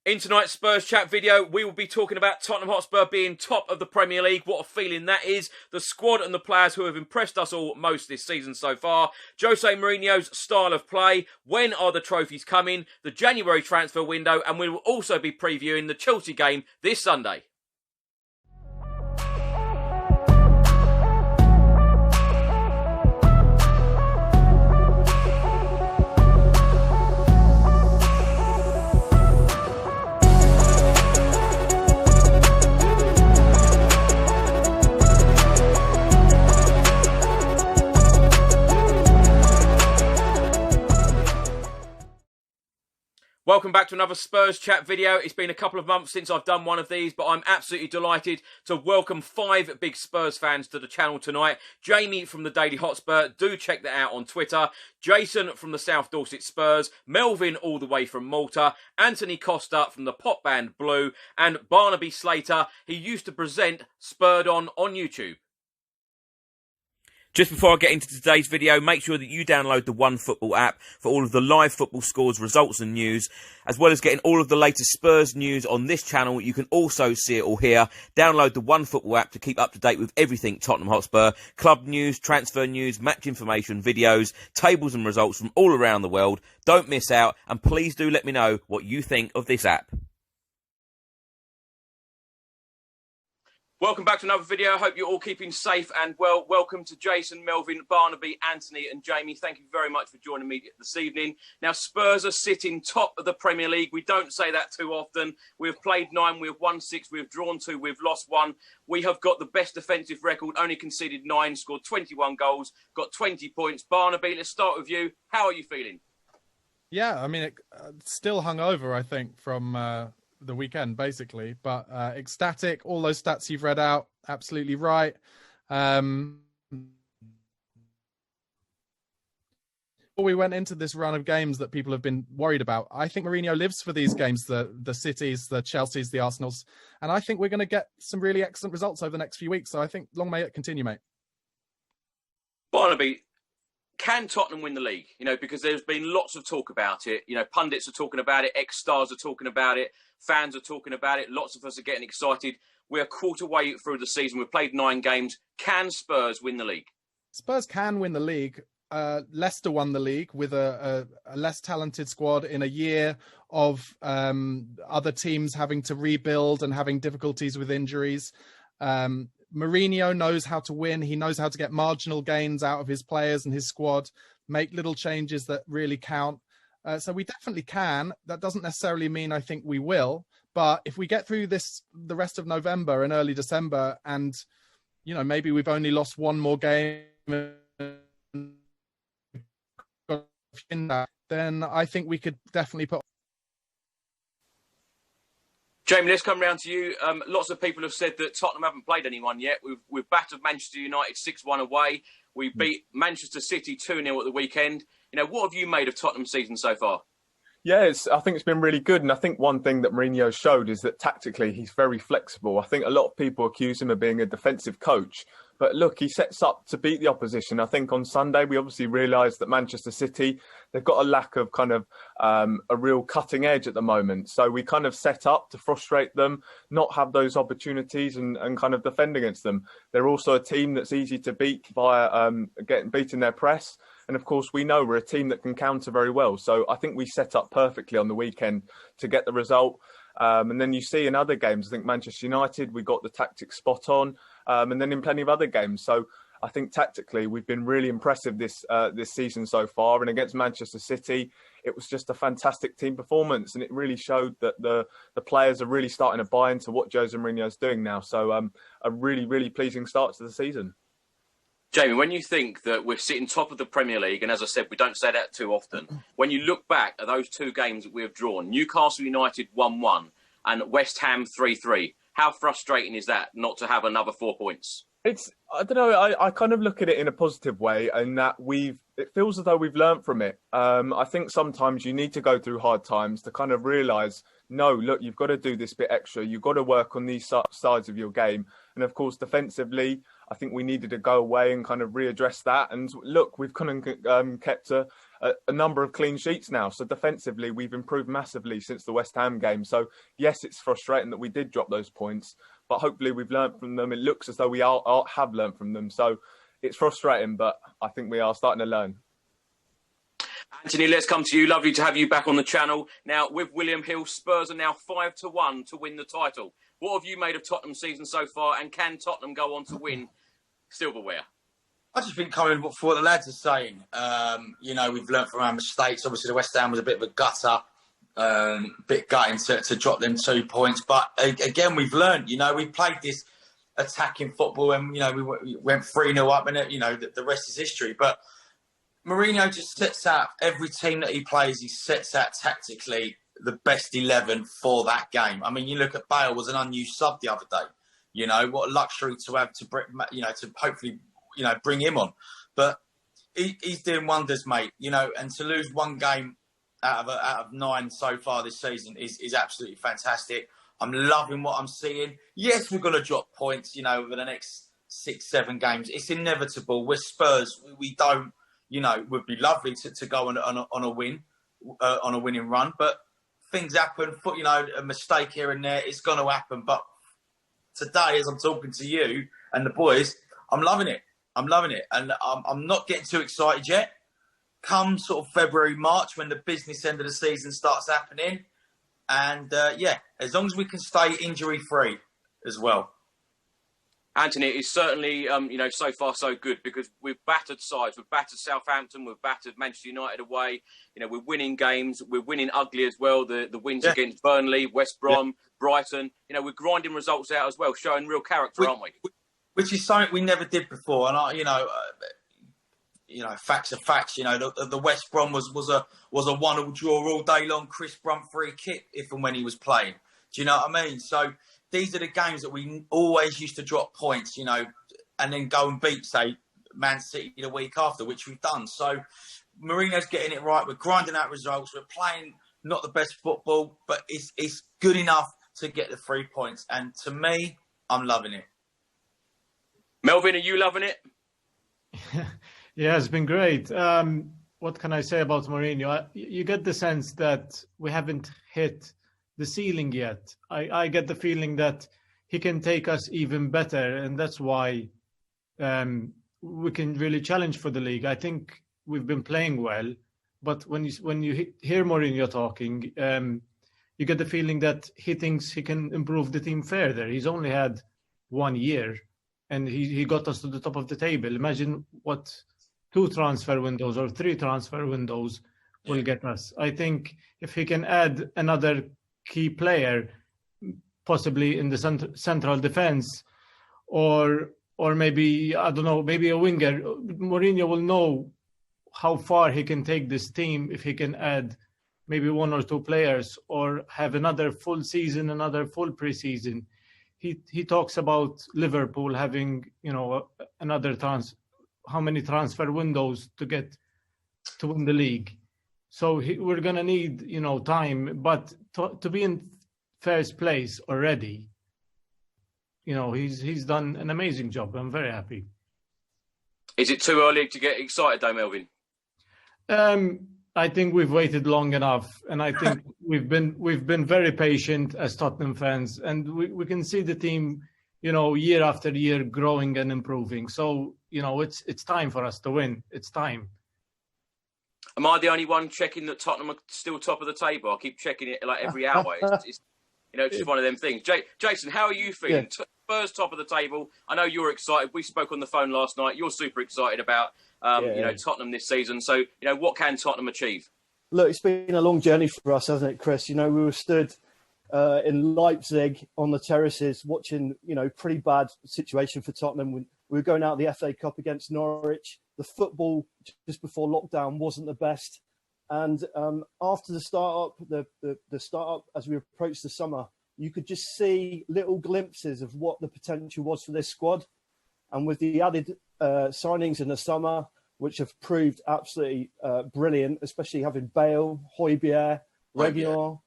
In tonight's Spurs chat video, we will be talking about Tottenham Hotspur being top of the Premier League. What a feeling that is. The squad and the players who have impressed us all most this season so far. Jose Mourinho's style of play. When are the trophies coming? The January transfer window. And we will also be previewing the Chelsea game this Sunday. Welcome back to another Spurs chat video. It's been a couple of months since I've done one of these, but I'm absolutely delighted to welcome 5 big Spurs fans to the channel tonight. Jamie from the Daily Hotspur, do check that out on Twitter. Jason from the South Dorset Spurs, Melvin all the way from Malta, Anthony Costa from the pop band Blue, and Barnaby Slater. He used to present Spurred on YouTube. Just before I get into today's video, make sure that you download the OneFootball app for all of the live football scores, results and news, as well as getting all of the latest Spurs news on this channel. You can also see it all here. Download the OneFootball app to keep up to date with everything Tottenham Hotspur, club news, transfer news, match information, videos, tables and results from all around the world. Don't miss out, and please do let me know what you think of this app. Welcome back to another video. I hope you're all keeping safe and well. Welcome to Jason, Melvin, Barnaby, Anthony and Jamie. Thank you very much for joining me this evening. Now, Spurs are sitting top of the Premier League. We don't say that too often. We've played 9, we've won 6, we've drawn 2, we've lost 1. We have got the best defensive record, only conceded 9, scored 21 goals, got 20 points. Barnaby, let's start with you. How are you feeling? Yeah, I mean, still hungover, I think, from the weekend, basically, but ecstatic. All those stats you've read out, absolutely right. Before we went into this run of games that people have been worried about, I think Mourinho lives for these games, the Cities, the Chelseas, the Arsenals, and I think we're going to get some really excellent results over the next few weeks. So I think long may it continue, mate. Barnaby, can Tottenham win the league? You know, because there's been lots of talk about it. You know, pundits are talking about it, ex-stars are talking about it, fans are talking about it. Lots of us are getting excited. We're a quarter way through the season. We've played 9 games. Can Spurs win the league? Spurs can win the league. Leicester won the league with a less talented squad in a year of other teams having to rebuild and having difficulties with injuries. Mourinho knows how to win. He knows how to get marginal gains out of his players and his squad, make little changes that really count. So we definitely can. That doesn't necessarily mean I think we will. But if we get through the rest of November and early December, and, you know, maybe we've only lost 1 more game, then I think we could definitely put. Jamie, let's come round to you. Lots of people have said that Tottenham haven't played anyone yet. We've battered Manchester United 6-1 away. We beat Manchester City 2-0 at the weekend. You know, what have you made of Tottenham's season so far? Yeah, I think it's been really good. And I think one thing that Mourinho showed is that tactically he's very flexible. I think a lot of people accuse him of being a defensive coach. But look, he sets up to beat the opposition. I think on Sunday, we obviously realised that Manchester City, they've got a lack of kind of a real cutting edge at the moment. So we kind of set up to frustrate them, not have those opportunities and kind of defend against them. They're also a team that's easy to beat via getting beat in their press. And of course, we know we're a team that can counter very well. So I think we set up perfectly on the weekend to get the result. And then you see in other games, I think Manchester United, we got the tactics spot on. And then in plenty of other games. So I think tactically, we've been really impressive this season so far. And against Manchester City, it was just a fantastic team performance. And it really showed that the players are really starting to buy into what Jose Mourinho is doing now. So a really, really pleasing start to the season. Jamie, when you think that we're sitting top of the Premier League, and as I said, we don't say that too often, when you look back at those 2 games that we have drawn, Newcastle United 1-1 and West Ham 3-3, how frustrating is that not to have another 4 points? I don't know, I kind of look at it in a positive way, and that it feels as though we've learned from it. I think sometimes you need to go through hard times to kind of realise, no, look, you've got to do this bit extra. You've got to work on these sides of your game. And of course, defensively, I think we needed to go away and kind of readdress that. And look, we've kind of kept a a number of clean sheets now. So defensively, we've improved massively since the West Ham game. So yes, it's frustrating that we did drop those points, but hopefully we've learned from them. It looks as though we have learned from them. So it's frustrating, but I think we are starting to learn. Anthony, let's come to you. Lovely to have you back on the channel. Now, with William Hill, Spurs are now 5-1 to win the title. What have you made of Tottenham's season so far, and can Tottenham go on to win silverware? I just think coming for what the lads are saying, we've learned from our mistakes. Obviously, the West Ham was a bit of a gutter, bit gutting to drop them 2 points. But again, we've learned, we played this attacking football and, we went 3-0 up and, the rest is history. But Mourinho just sets out every team that he plays, he sets out tactically the best 11 for that game. I mean, you look at Bale was an unused sub the other day. What a luxury to have to hopefully, bring him on. But he's doing wonders, mate. And to lose one game out of 9 so far this season is absolutely fantastic. I'm loving what I'm seeing. Yes, we're going to drop points, over the next 6-7 games. It's inevitable. We're Spurs. We don't. Would be lovely to go on a win, on a winning run. But things happen. A mistake here and there. It's going to happen. But today, as I'm talking to you and the boys, I'm loving it. And I'm not getting too excited yet. Come sort of February, March, when the business end of the season starts happening. And, as long as we can stay injury-free as well. Anthony, it's certainly, so far so good, because we've battered sides. We've battered Southampton. We've battered Manchester United away. We're winning games. We're winning ugly as well. The wins against Burnley, West Brom, Brighton. We're grinding results out as well, showing real character, aren't we? Which is something we never did before. And, facts are facts. The West Brom was a 1-1 draw all day long. Chris Brunt free kick if and when he was playing. Do you know what I mean? So these are the games that we always used to drop points, and then go and beat, say, Man City the week after, which we've done. So Mourinho's getting it right. We're grinding out results. We're playing not the best football, but it's good enough to get the 3 points. And to me, I'm loving it. Melvin, are you loving it? Yeah, it's been great. What can I say about Mourinho? You get the sense that we haven't hit the ceiling yet. I get the feeling that he can take us even better, and that's why we can really challenge for the league. I think we've been playing well, but when you hear Mourinho talking, you get the feeling that he thinks he can improve the team further. He's only had 1 year, and he got us to the top of the table. Imagine what 2 transfer windows or 3 transfer windows will get us. I think if he can add another key player, possibly in the central defense, or maybe, I don't know, maybe a winger, Mourinho will know how far he can take this team if he can add maybe 1 or 2 players, or have another full season, another full preseason. He talks about Liverpool having, another how many transfer windows to get to win the league. So we're going to need, time, but to be in first place already, he's done an amazing job. I'm very happy. Is it too early to get excited though, Melvin? I think we've waited long enough, and I think we've been very patient as Tottenham fans, and we can see the team, year after year growing and improving. So, it's time for us to win. It's time. Am I the only one checking that Tottenham are still top of the table? I keep checking it like every hour. It's just one of them things. Jason, how are you feeling? Yeah. Spurs top of the table. I know you're excited. We spoke on the phone last night. You're super excited about Tottenham this season. So, what can Tottenham achieve? Look, it's been a long journey for us, hasn't it, Chris? We were stood in Leipzig on the terraces watching, pretty bad situation for Tottenham. We were going out the FA Cup against Norwich. The football just before lockdown wasn't the best. And after the start-up, the start-up, as we approached the summer, you could just see little glimpses of what the potential was for this squad. And with the added signings in the summer, which have proved absolutely brilliant, especially having Bale, Højbjerg, Reguilon,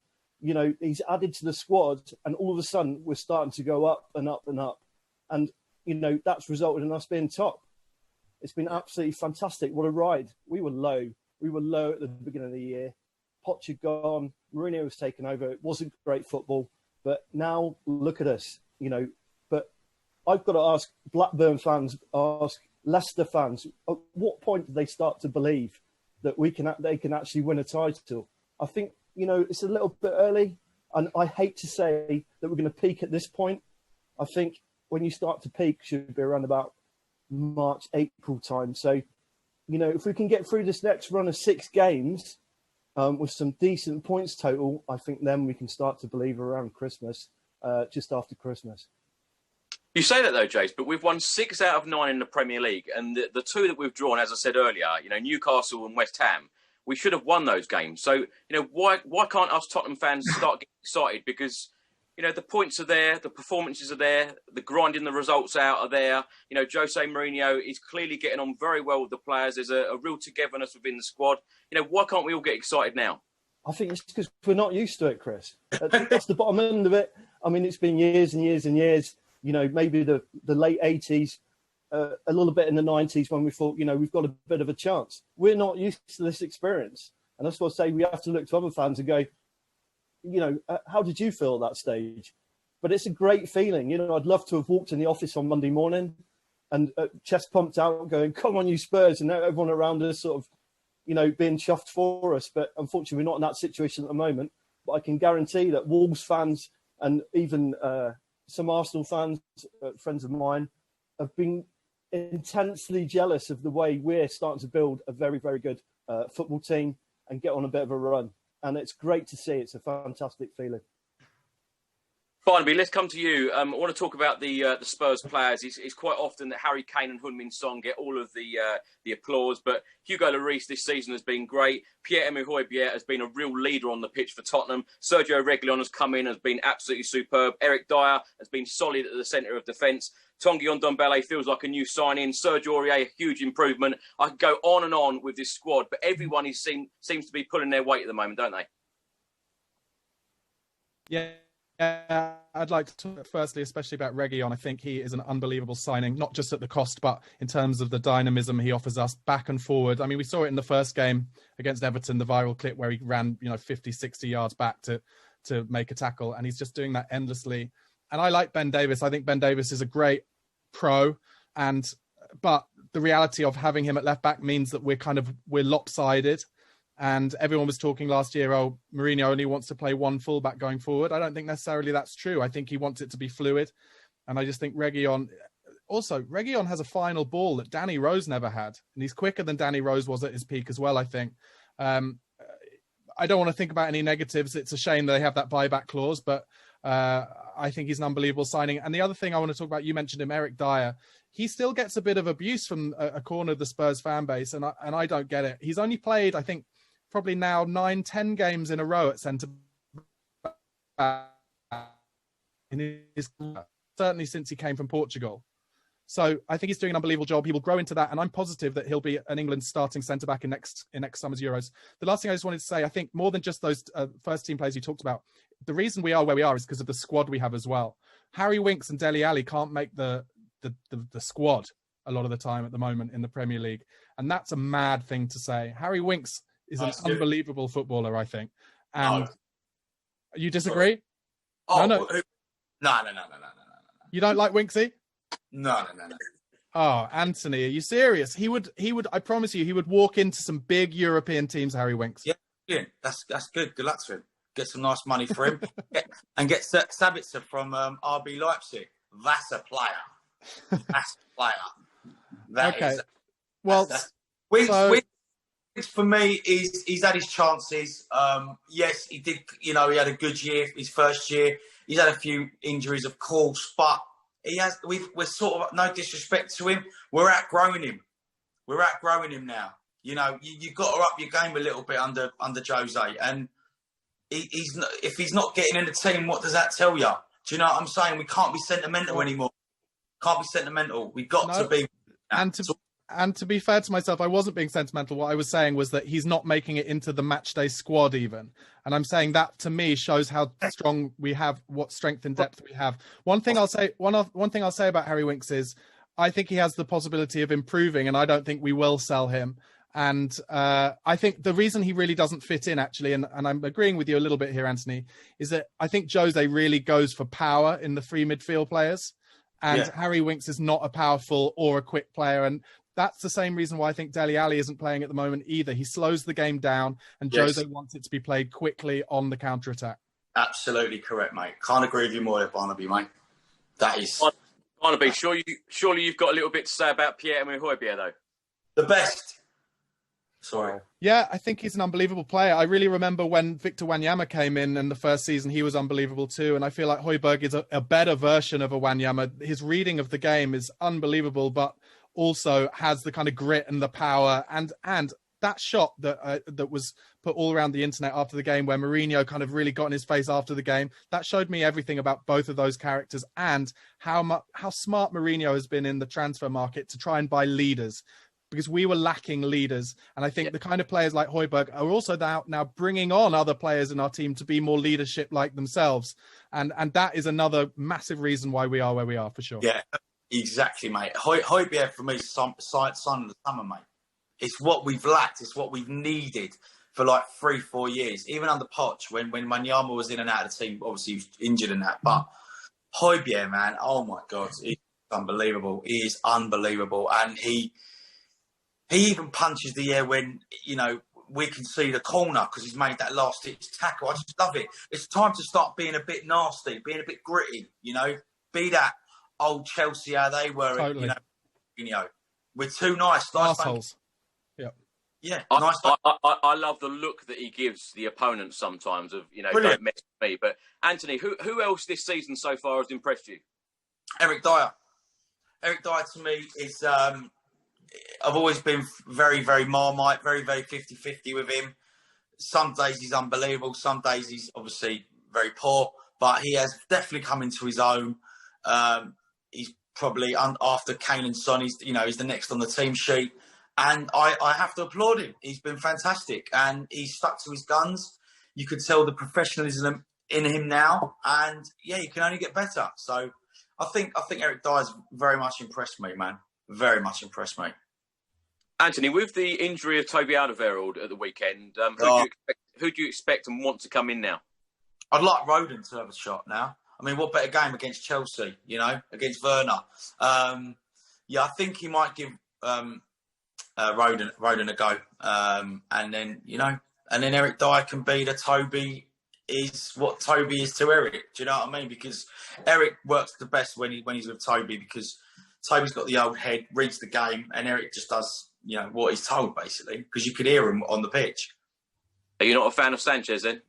he's added to the squad, and all of a sudden we're starting to go up and up and up. And, that's resulted in us being top. It's been absolutely fantastic. What a ride. We were low. We were low at the beginning of the year. Poch had gone. Mourinho was taken over. It wasn't great football. But now look at us, you know. But I've got to ask Blackburn fans, ask Leicester fans, at what point do they start to believe that they can actually win a title? I think, you know, it's a little bit early. And I hate to say that we're going to peak at this point. I think when you start to peak should be around about March, April time. So, you know, if we can get through this next run of 6 games with some decent points total, I think then we can start to believe around Christmas, just after Christmas. You say that though, Jace, but we've won 6 out of 9 in the Premier League, and the 2 that we've drawn, as I said earlier, you know, Newcastle and West Ham, we should have won those games. So, you know, why can't us Tottenham fans start getting excited? Because, you know, the points are there, the performances are there, the grinding the results out are there. You know, Jose Mourinho is clearly getting on very well with the players. There's a real togetherness within the squad. You know, why can't we all get excited now? I think it's because we're not used to it, Chris. That's the bottom end of it. I mean, it's been years and years and years. You know, maybe the late 80s, a little bit in the 90s when we thought, you know, we've got a bit of a chance. We're not used to this experience. And that's what I say, we have to look to other fans and go, you know, how did you feel at that stage? But it's a great feeling. You know, I'd love to have walked in the office on Monday morning and chest pumped out going, come on, you Spurs. And everyone around us sort of, you know, being chuffed for us. But unfortunately, we're not in that situation at the moment. But I can guarantee that Wolves fans and even some Arsenal fans, friends of mine, have been intensely jealous of the way we're starting to build a very, very good football team and get on a bit of a run. And it's great to see. It's a fantastic feeling. Barnaby, let's come to you. I want to talk about the Spurs players. It's quite often that Harry Kane and Heung-min Son get all of the applause, but Hugo Lloris this season has been great. Pierre-Emile Højbjerg has been a real leader on the pitch for Tottenham. Sergio Reguilon has come in, has been absolutely superb. Eric Dyer has been solid at the centre of defence. Tanguy Ndombele feels like a new signing. Serge Aurier, a huge improvement. I could go on and on with this squad, but everyone seems to be pulling their weight at the moment, don't they? Yeah, I'd like to talk firstly, especially about Reguilon. I think he is an unbelievable signing, not just at the cost, but in terms of the dynamism he offers us back and forward. I mean, we saw it in the first game against Everton, the viral clip where he ran, 50, 60 yards back to make a tackle, and he's just doing that endlessly. And I like Ben Davies. I think Ben Davies is a great pro, but the reality of having him at left back means that we're lopsided. And everyone was talking last year, Mourinho only wants to play one fullback going forward. I don't think necessarily that's true. I think he wants it to be fluid. And I just think Reguilon has a final ball that Danny Rose never had. And he's quicker than Danny Rose was at his peak as well, I think. I don't want to think about any negatives. It's a shame that they have that buyback clause, but I think he's an unbelievable signing. And the other thing I want to talk about, you mentioned him, Eric Dyer. He still gets a bit of abuse from a corner of the Spurs fan base, and I don't get it. He's only played, I think, probably now 9-10 games in a row at centre back, certainly since he came from Portugal. So I think he's doing an unbelievable job. He will grow into that, and I'm positive that he'll be an England starting centre back in next summer's Euros. The last thing I just wanted to say, I think more than just those first team players you talked about, the reason we are where we are is because of the squad we have as well. Harry Winks and Dele Alli can't make the squad a lot of the time at the moment in the Premier League, and that's a mad thing to say. Harry Winks is an unbelievable footballer, I think. And you disagree? Oh, no. No. You don't like Winksy? No. Oh, Anthony, are you serious? He would. I promise you, he would walk into some big European teams. Harry Winks. Yeah, that's good. Good luck to him. Get some nice money for him, and get Sabitzer from RB Leipzig. That's a player. That's a player. Okay. Well, Winks for me he's had his chances. Yes, he did. He had a good year. His first year, he's had a few injuries, of course, but he has. We're sort of, no disrespect to him, we're outgrowing him. We're outgrowing him now. You've got to up your game a little bit under Jose, and if he's not getting in the team, what does that tell you? Do you know what I'm saying? We can't be sentimental anymore. Can't be sentimental. We've got to be. And to be fair to myself, I wasn't being sentimental. What I was saying was that he's not making it into the matchday squad even. And I'm saying that to me shows how strong we have, what strength and depth we have. One thing I'll say about Harry Winks is I think he has the possibility of improving, and I don't think we will sell him. And I think the reason he really doesn't fit in, actually, and I'm agreeing with you a little bit here, Anthony, is that I think Jose really goes for power in the three midfield players. And Harry Winks is not a powerful or a quick player. And that's the same reason why I think Dele Alli isn't playing at the moment either. He slows the game down, and Jose wants it to be played quickly on the counter-attack. Absolutely correct, mate. Can't agree with you more, Barnaby, mate. That is... Barnaby, surely you've got a little bit to say about Pierre-Emile Højbjerg, though. The best. Sorry. Yeah, I think he's an unbelievable player. I really remember when Victor Wanyama came in the first season, he was unbelievable too. And I feel like Højbjerg is a better version of a Wanyama. His reading of the game is unbelievable, but also has the kind of grit and the power. And that shot that was put all around the internet after the game, where Mourinho kind of really got in his face after the game, that showed me everything about both of those characters and how smart Mourinho has been in the transfer market to try and buy leaders. Because we were lacking leaders. And I think the kind of players like Højbjerg are also now bringing on other players in our team to be more leadership like themselves. And that is another massive reason why we are where we are, for sure. Yeah, exactly, mate. Højbjerg, for me, is son of the summer, mate. It's what we've lacked. It's what we've needed for like 3-4 years. Even under Poch, when Wanyama was in and out of the team, obviously he was injured in that. But Højbjerg, man, oh my God, he's unbelievable. He is unbelievable. And he even punches the air when, we can see the corner because he's made that last-ditch tackle. I just love it. It's time to start being a bit nasty, being a bit gritty, Be that old Chelsea, how they were, totally. We're too nice. Arseholes. Yeah. I love the look that he gives the opponents sometimes of, Brilliant. Don't mess with me. But, Anthony, who else this season so far has impressed you? Eric Dyer. Eric Dyer, to me, is... I've always been very, very Marmite, very, very 50-50 with him. Some days he's unbelievable. Some days he's obviously very poor. But he has definitely come into his own. He's probably, after Kane and Son, he's the next on the team sheet. And I have to applaud him. He's been fantastic. And he's stuck to his guns. You could tell the professionalism in him now. And, he can only get better. So I think Eric Dyer's very much impressed me, man. Very much impressed me. Anthony, with the injury of Toby Alderweireld at the weekend, who do you expect and want to come in now? I'd like Roden to have a shot now. I mean, what better game against Chelsea, against Werner? I think he might give Roden a go. And then Eric Dyer can be the Toby is what Toby is to Eric. Do you know what I mean? Because Eric works the best when he's with Toby, because Toby's got the old head, reads the game, and Eric just does, what he's told, basically, because you could hear him on the pitch. Are you not a fan of Sanchez, then?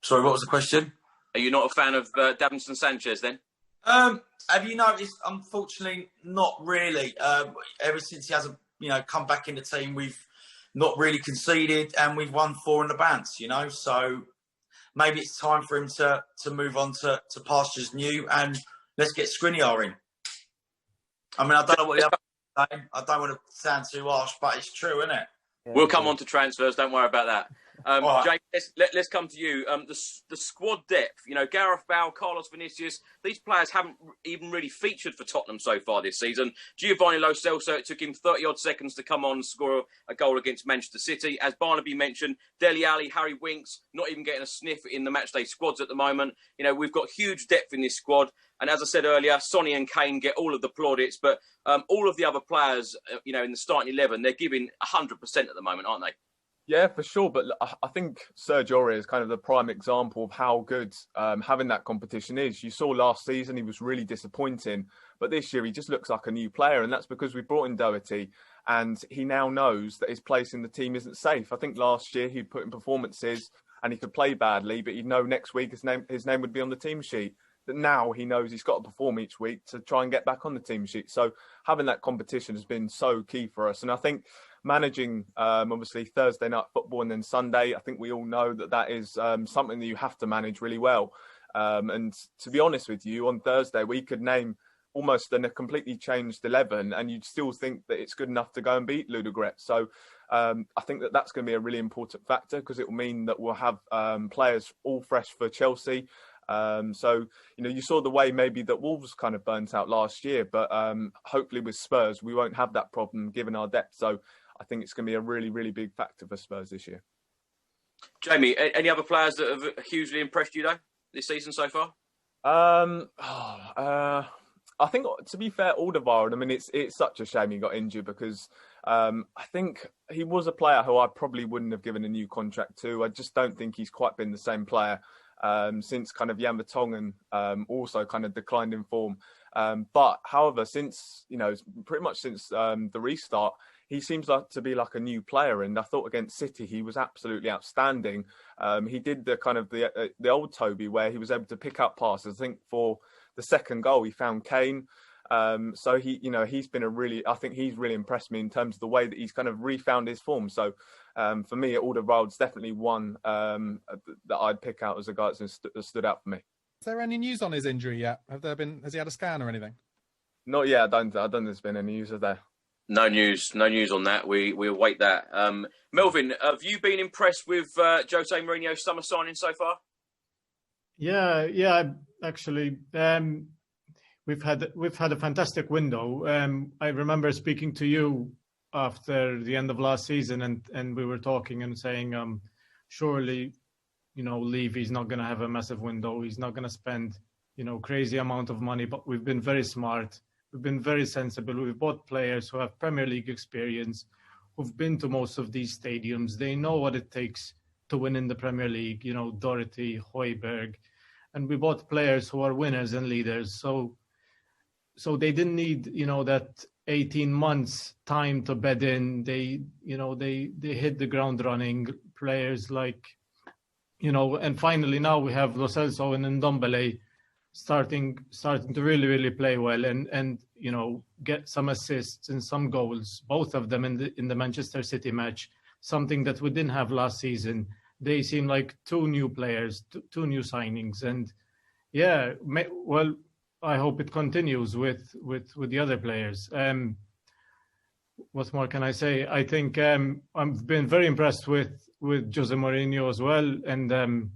Sorry, what was the question? Are you not a fan of Davinson Sanchez, then? Have you noticed? Unfortunately, not really. Ever since he hasn't, come back in the team, we've not really conceded, and we've won 4 in the bounce, So maybe it's time for him to move on to pastures new, and let's get Skriniar in. I mean, I don't know what the other saying. I don't want to sound too harsh, but it's true, isn't it? Yeah, we'll come on to transfers. Don't worry about that. Right. Jake, let's come to you. The squad depth, Gareth Bale, Carlos Vinicius, these players haven't even really featured for Tottenham so far this season. Giovanni Lo Celso, it took him 30-odd seconds to come on and score a goal against Manchester City. As Barnaby mentioned, Dele Alli, Harry Winks, not even getting a sniff in the matchday squads at the moment. We've got huge depth in this squad. And as I said earlier, Sonny and Kane get all of the plaudits, but all of the other players, in the starting 11, they're giving 100% at the moment, aren't they? Yeah, for sure. But I think Serge Aurier is kind of the prime example of how good having that competition is. You saw last season, he was really disappointing. But this year, he just looks like a new player. And that's because we brought in Doherty. And he now knows that his place in the team isn't safe. I think last year he'd put in performances and he could play badly, but he'd know next week his name would be on the team sheet. That now he knows he's got to perform each week to try and get back on the team sheet. So having that competition has been so key for us. And I think managing, obviously, Thursday night football and then Sunday, I think we all know that is something that you have to manage really well. And to be honest with you, on Thursday, we could name almost a completely changed 11 and you'd still think that it's good enough to go and beat Ludogorets. So I think that's going to be a really important factor because it will mean that we'll have players all fresh for Chelsea. So, you saw the way maybe that Wolves kind of burnt out last year, but hopefully with Spurs, we won't have that problem given our depth. So I think it's going to be a really, really big factor for Spurs this year. Jamie, any other players that have hugely impressed you, though, this season so far? I think, to be fair, Alderweireld, I mean, it's such a shame he got injured because I think he was a player who I probably wouldn't have given a new contract to. I just don't think he's quite been the same player since kind of Jan Vertonghen also kind of declined in form. But however, since, pretty much since the restart, he seems to be like a new player. And I thought against City, he was absolutely outstanding. He did the kind of the old Toby where he was able to pick up passes. I think for the second goal, he found Kane. So he's been I think he's really impressed me in terms of the way that he's kind of refound his form. So for me, Alderweireld's definitely one that I'd pick out as a guy that stood out for me. Is there any news on his injury yet? Has he had a scan or anything? Not yet. I don't think there's been any news of that. No news on that. We await that. Melvin, have you been impressed with Jose Mourinho's summer signing so far? Yeah, actually. We've had a fantastic window. I remember speaking to you after the end of last season, and we were talking and saying, surely, Levy's not going to have a massive window. He's not going to spend, crazy amount of money. But we've been very smart. We've been very sensible. We've bought players who have Premier League experience, who've been to most of these stadiums. They know what it takes to win in the Premier League. Doherty, Højbjerg, and we bought players who are winners and leaders. So they didn't need, that 18 months time to bed in. They hit the ground running. Players like, and finally now we have Lo Celso and Ndombele starting to really, really play well and get some assists and some goals, both of them in the Manchester City match, something that we didn't have last season. They seem like two new players, two new signings, and I hope it continues with the other players. What more can I say? I think I've been very impressed with Jose Mourinho as well, and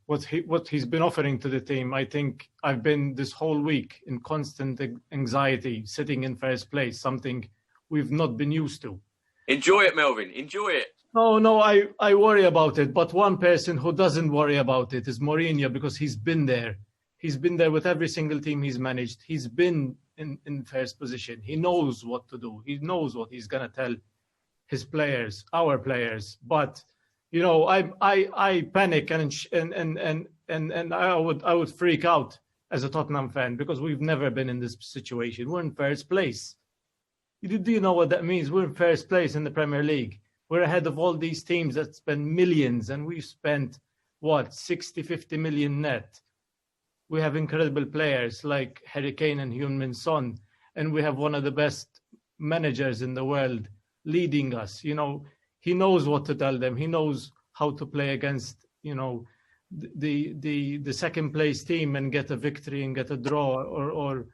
what he's been offering to the team. I think I've been this whole week in constant anxiety, sitting in first place, something we've not been used to. Enjoy it, Melvin. Enjoy it. No, I worry about it. But one person who doesn't worry about it is Mourinho, because he's been there. He's been there with every single team he's managed. He's been in first position. He knows what to do. He knows what he's going to tell his players, our players. But I panic and I would freak out as a Tottenham fan, because we've never been in this situation. We're in first place. Do you know what that means? We're in first place in the Premier League. We're ahead of all these teams that spend millions, and we've spent 50 million net. We have incredible players like Harry Kane and Heung-min Son, and we have one of the best managers in the world leading us. He knows what to tell them. He knows how to play against, the second place team and get a victory and get a draw or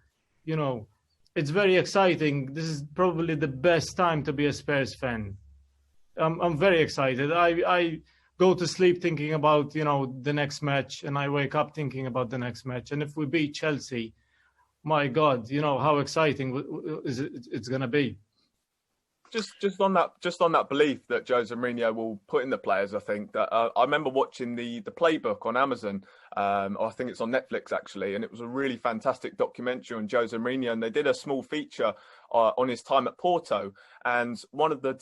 it's very exciting. This is probably the best time to be a Spurs fan. I'm very excited. I go to sleep thinking about, the next match, and I wake up thinking about the next match. And if we beat Chelsea, my God, how exciting it's going to be. Just on that belief that Jose Mourinho will put in the players, I think that I remember watching the playbook on Amazon. I think it's on Netflix actually, and it was a really fantastic documentary on Jose Mourinho. And they did a small feature on his time at Porto. And one of they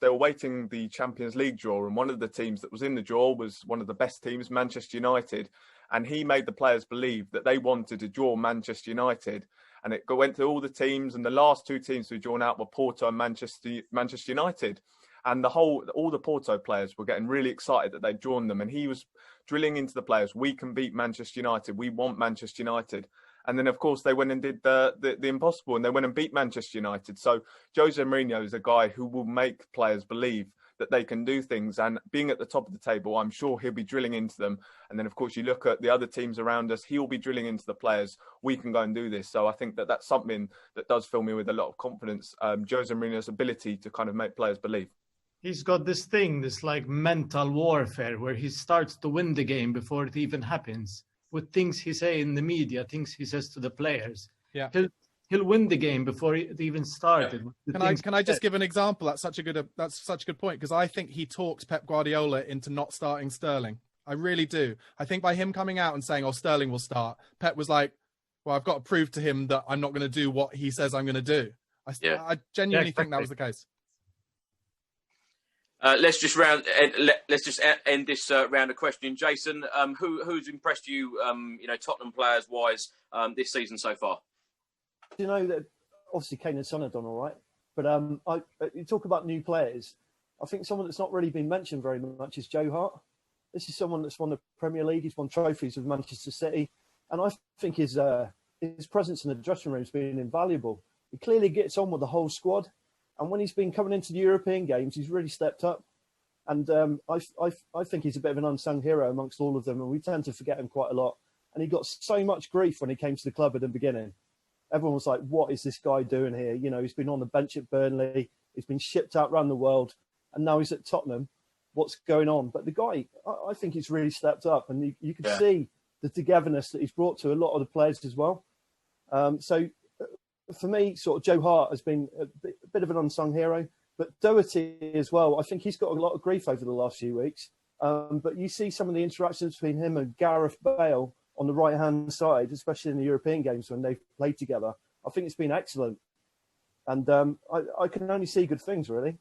were waiting the Champions League draw, and one of the teams that was in the draw was one of the best teams, Manchester United. And he made the players believe that they wanted to draw Manchester United. And it went to all the teams, and the last two teams who were drawn out were Porto and Manchester United. And all the Porto players were getting really excited that they'd drawn them. And he was drilling into the players, we can beat Manchester United. We want Manchester United. And then, of course, they went and did the impossible, and they went and beat Manchester United. So Jose Mourinho is a guy who will make players believe that they can do things. And being at the top of the table, I'm sure he'll be drilling into them. And then, of course, you look at the other teams around us, he'll be drilling into the players. We can go and do this. So I think that that's something that does fill me with a lot of confidence. Jose Mourinho's ability to kind of make players believe. He's got this thing, this like mental warfare, where he starts to win the game before it even happens, with things he say in the media, things he says to the players. Yeah. he'll win the game before it even started. Can I just give an example? That's such a good point, because I think he talked Pep Guardiola into not starting Sterling. I really do. I think by him coming out and saying, "Oh, Sterling will start," Pep was like, "Well, I've got to prove to him that I'm not going to do what he says I'm going to do." I genuinely think that was the case. Let's just end this round of questioning. Jason, who's impressed you, Tottenham players wise, this season so far? You know that obviously Kane and Son have done all right, but you talk about new players. I think someone that's not really been mentioned very much is Joe Hart. This is someone that's won the Premier League. He's won trophies with Manchester City, and I think his presence in the dressing room has been invaluable. He clearly gets on with the whole squad. And when he's been coming into the European games, he's really stepped up. And I think he's a bit of an unsung hero amongst all of them. And we tend to forget him quite a lot. And he got so much grief when he came to the club at the beginning. Everyone was like, what is this guy doing here? You know, he's been on the bench at Burnley. He's been shipped out around the world. And now he's at Tottenham. What's going on? But the guy, I think he's really stepped up. And you can see the togetherness that he's brought to a lot of the players as well. So for me, sort of Joe Hart has been a bit of an unsung hero, but Doherty as well. I think he's got a lot of grief over the last few weeks. But you see some of the interactions between him and Gareth Bale on the right-hand side, especially in the European games when they've played together. I think it's been excellent. And I can only see good things, really.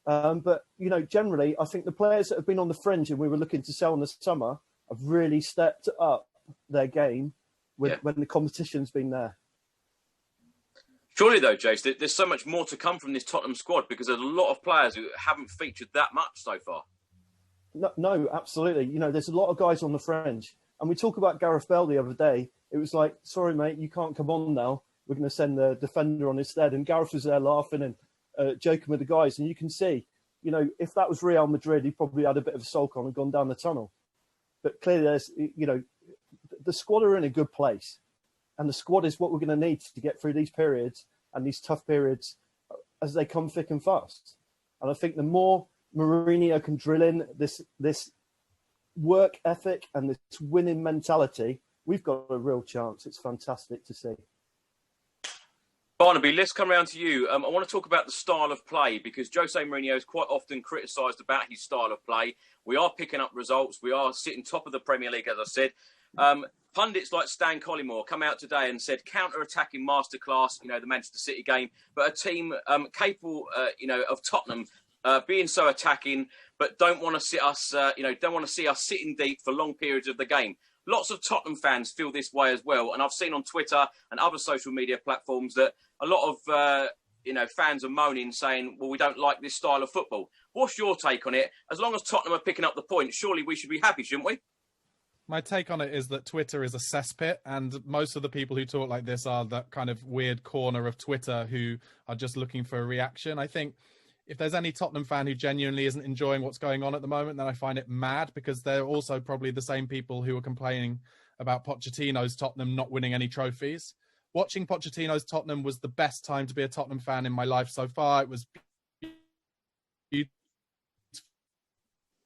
But, generally, I think the players that have been on the fringe and we were looking to sell in the summer have really stepped up their game when the competition's been there. Surely, though, Jace, there's so much more to come from this Tottenham squad because there's a lot of players who haven't featured that much so far. No, absolutely. There's a lot of guys on the fringe. And we talk about Gareth Bale the other day. It was like, sorry, mate, you can't come on now. We're going to send the defender on instead. And Gareth was there laughing and joking with the guys. And you can see, if that was Real Madrid, he probably had a bit of a sulk on and gone down the tunnel. But clearly, there's, the squad are in a good place. And the squad is what we're going to need to get through these periods and these tough periods as they come thick and fast. And I think the more Mourinho can drill in this work ethic and this winning mentality, we've got a real chance. It's fantastic to see. Barnaby, let's come round to you. I want to talk about the style of play because Jose Mourinho is quite often criticised about his style of play. We are picking up results. We are sitting top of the Premier League, as I said. Pundits like Stan Collymore come out today and said counter-attacking masterclass, the Manchester City game, but a team capable, of Tottenham being so attacking, but don't want to see us sitting deep for long periods of the game. Lots of Tottenham fans feel this way as well, and I've seen on Twitter and other social media platforms that a lot of fans are moaning, saying, "Well, we don't like this style of football." What's your take on it? As long as Tottenham are picking up the points, surely we should be happy, shouldn't we? My take on it is that Twitter is a cesspit, and most of the people who talk like this are that kind of weird corner of Twitter who are just looking for a reaction. I think if there's any Tottenham fan who genuinely isn't enjoying what's going on at the moment, then I find it mad because they're also probably the same people who are complaining about Pochettino's Tottenham not winning any trophies. Watching Pochettino's Tottenham was the best time to be a Tottenham fan in my life so far. It was beautiful.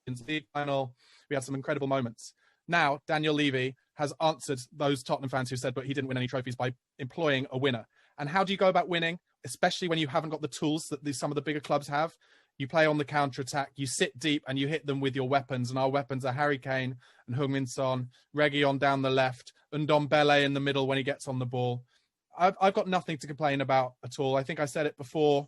In the final, we had some incredible moments. Now, Daniel Levy has answered those Tottenham fans who said, but he didn't win any trophies by employing a winner. And how do you go about winning, especially when you haven't got the tools that some of the bigger clubs have? You play on the counter-attack, you sit deep and you hit them with your weapons. And our weapons are Harry Kane and Heung-min Son, Reguilon down the left, Ndombele in the middle when he gets on the ball. I've got nothing to complain about at all. I think I said it before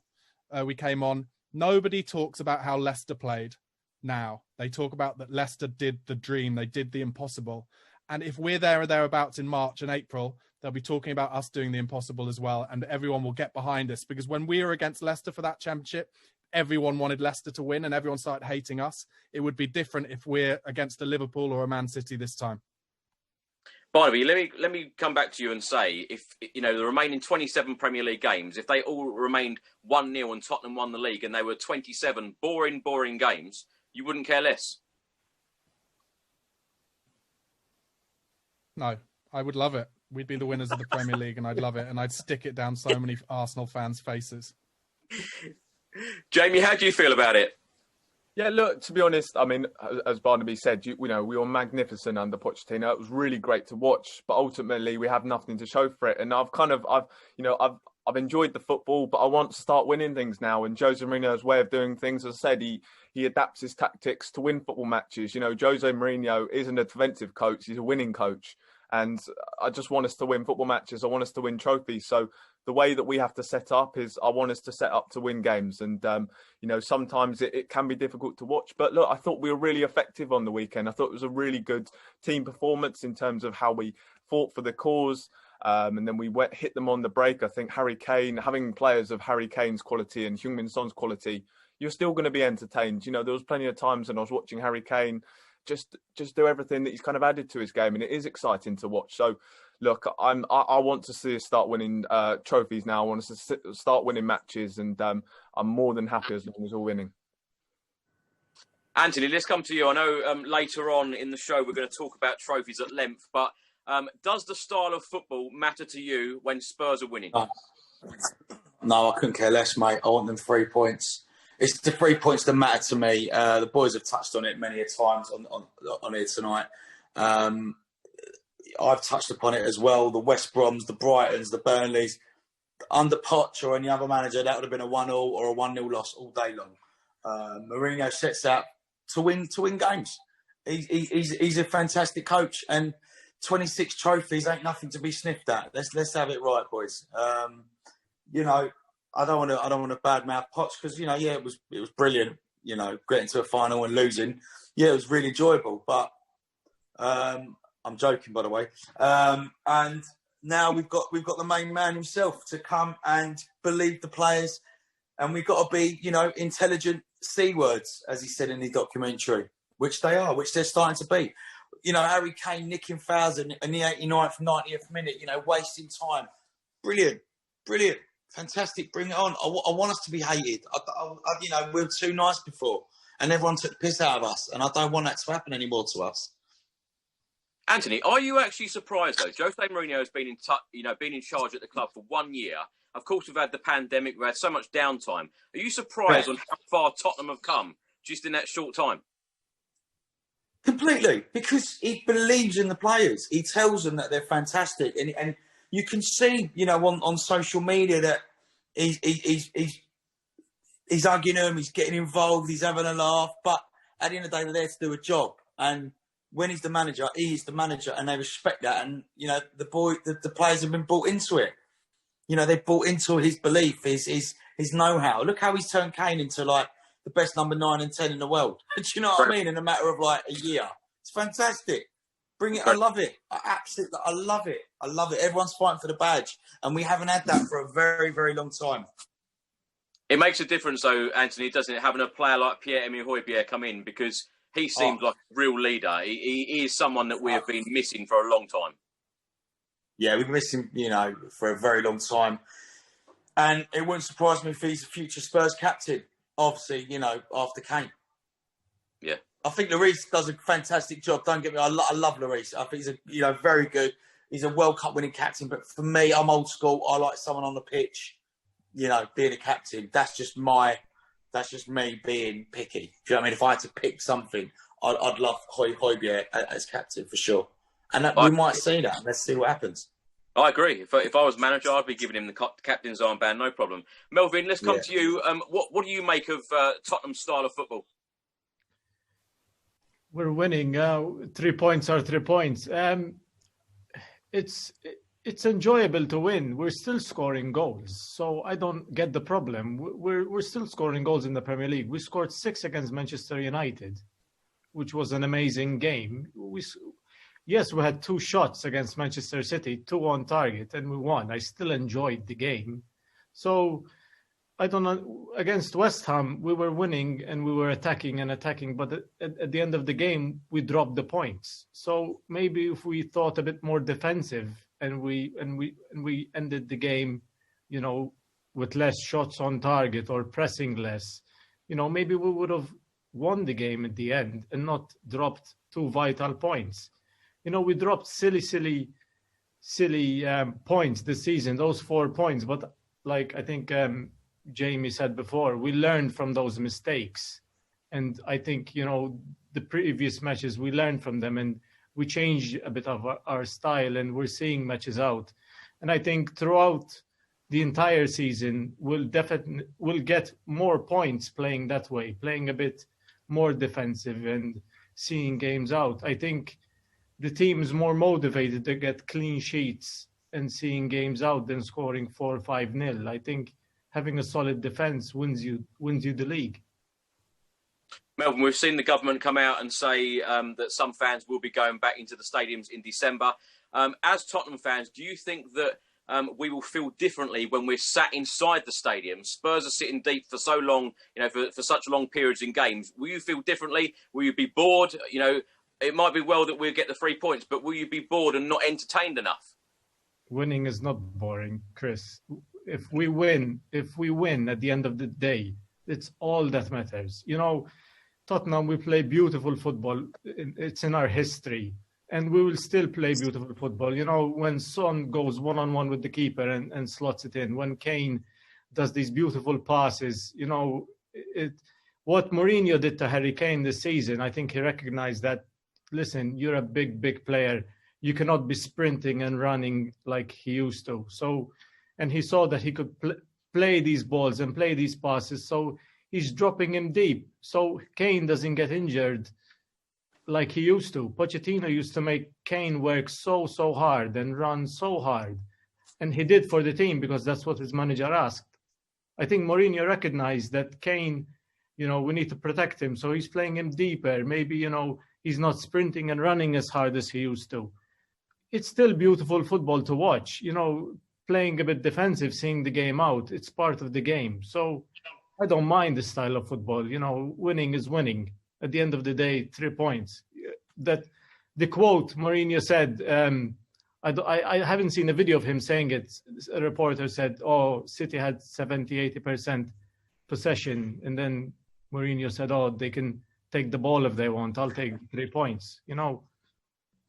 we came on. Nobody talks about how Leicester played. Now they talk about that Leicester did the dream, they did the impossible, and if we're there or thereabouts in March and April, they'll be talking about us doing the impossible as well, and everyone will get behind us because when we were against Leicester for that championship, everyone wanted Leicester to win and everyone started hating us. It would be different if we're against a Liverpool or a Man City this time. Barnaby, let me come back to you and say, if the remaining 27 Premier League games, if they all remained 1-0 and Tottenham won the league and they were 27 boring games, you wouldn't care less? No, I would love it. We'd be the winners of the Premier League and I'd love it. And I'd stick it down so many Arsenal fans' faces. Jamie, how do you feel about it? Yeah, look, to be honest, I mean, as Barnaby said, we were magnificent under Pochettino. It was really great to watch, but ultimately we have nothing to show for it. And I've enjoyed the football, but I want to start winning things now. And Jose Mourinho's way of doing things, as I said, he adapts his tactics to win football matches. Jose Mourinho isn't a defensive coach; he's a winning coach. And I just want us to win football matches. I want us to win trophies. So the way that we have to set up is I want us to set up to win games. And, sometimes it can be difficult to watch. But look, I thought we were really effective on the weekend. I thought it was a really good team performance in terms of how we fought for the cause. And then we hit them on the break. I think Harry Kane, having players of Harry Kane's quality and Heung-min Son's quality, you're still going to be entertained. There was plenty of times when I was watching Harry Kane just do everything that he's kind of added to his game, and it is exciting to watch. So, look, I want to see us start winning trophies now. I want us to start winning matches, and I'm more than happy as long as we're winning. Anthony, let's come to you. I know later on in the show we're going to talk about trophies at length, but does the style of football matter to you when Spurs are winning? No, I couldn't care less, mate. I want them 3 points. It's the 3 points that matter to me. The boys have touched on it many a times on here tonight. I've touched upon it as well. The West Broms, the Brightons, the Burnleys. Under Poch or any other manager, that would have been a 1-1 or a 1-0 loss all day long. Mourinho sets out to win games. He's a fantastic coach, and 26 trophies ain't nothing to be sniffed at. Let's have it right, boys. I don't want to badmouth Poch because it was brilliant. Getting to a final and losing, it was really enjoyable. But I'm joking, by the way. And now we've got the main man himself to come and believe the players, and we've got to be intelligent C words, as he said in the documentary, which they are, which they're starting to be. Harry Kane nicking fouls in the 89th, 90th minute. Wasting time. Brilliant. Fantastic, bring it on. I want us to be hated. We were too nice before, and everyone took the piss out of us, and I don't want that to happen anymore to us. Anthony, are you actually surprised though? Jose Mourinho has been been in charge at the club for 1 year. Of course, we've had the pandemic, we've had so much downtime. Are you surprised on how far Tottenham have come just in that short time? Completely, because he believes in the players. He tells them that they're fantastic, and you can see, on social media that he's hugging them, he's getting involved, he's having a laugh. But at the end of the day, they're there to do a job. And when he's the manager, he is the manager, and they respect that. And the players have been bought into it. They've bought into his belief, his know-how. Look how he's turned Kane into the best number 9 and 10 in the world. Do you know what I mean? In a matter of a year, it's fantastic. Bring it. I love it. I love it. I love it. Everyone's fighting for the badge, and we haven't had that for a very, very long time. It makes a difference, though, Anthony, doesn't it, having a player like Pierre-Emile Højbjerg come in, because he seems like a real leader. He is someone that we have been missing for a long time. Yeah, we've missed him, for a very long time. And it wouldn't surprise me if he's a future Spurs captain, obviously, after Kane. Yeah. I think Lloris does a fantastic job. Don't get me, I love Lloris. I think he's very good. He's a World Cup winning captain. But for me, I'm old school. I like someone on the pitch, being a captain. That's just me being picky. Do you know what I mean? If I had to pick something, I'd love Højbjerg as captain for sure. And we might see that. Let's see what happens. I agree. If I was manager, I'd be giving him the captain's armband, no problem. Melvin, let's come to you. What do you make of Tottenham's style of football? We're winning. 3 points are 3 points. It's enjoyable to win. We're still scoring goals, so I don't get the problem. We're still scoring goals in the Premier League. We scored 6 against Manchester United, which was an amazing game. Yes, we had 2 shots against Manchester City, 2 on target, and we won. I still enjoyed the game. So I don't know. Against West Ham, we were winning and we were attacking, but at the end of the game, we dropped the points. So maybe if we thought a bit more defensive and we ended the game, with less shots on target or pressing less, maybe we would have won the game at the end and not dropped 2 vital points. We dropped silly points this season, those 4 points. But I think Jamie said before, we learned from those mistakes. And I think, the previous matches, we learned from them and we changed a bit of our style, and we're seeing matches out. And I think throughout the entire season, we'll get more points playing that way, playing a bit more defensive and seeing games out. I think the team is more motivated to get clean sheets and seeing games out than scoring 4 or 5-0. I think having a solid defense wins you the league. Melvin, we've seen the government come out and say that some fans will be going back into the stadiums in December. As Tottenham fans, do you think that we will feel differently when we're sat inside the stadium? Spurs are sitting deep for so long, for such long periods in games. Will you feel differently? Will you be bored? It might be well that we'll get the 3 points, but will you be bored and not entertained enough? Winning is not boring, Chris. If we win at the end of the day, it's all that matters. Tottenham, we play beautiful football. It's in our history. And we will still play beautiful football. When Son goes one-on-one with the keeper and slots it in, when Kane does these beautiful passes, what Mourinho did to Harry Kane this season, I think he recognized that, listen, you're a big, big player. You cannot be sprinting and running like he used to. And he saw that he could play these balls and play these passes. So he's dropping him deep. So Kane doesn't get injured like he used to. Pochettino used to make Kane work so hard and run so hard. And he did for the team because that's what his manager asked. I think Mourinho recognized that Kane, we need to protect him. So he's playing him deeper. Maybe, he's not sprinting and running as hard as he used to. It's still beautiful football to watch, playing a bit defensive, seeing the game out. It's part of the game. So I don't mind the style of football. Winning is winning. At the end of the day, 3 points. That the quote Mourinho said, I haven't seen a video of him saying it. A reporter said, City had 70-80% possession. And then Mourinho said, they can take the ball if they want. I'll take 3 points.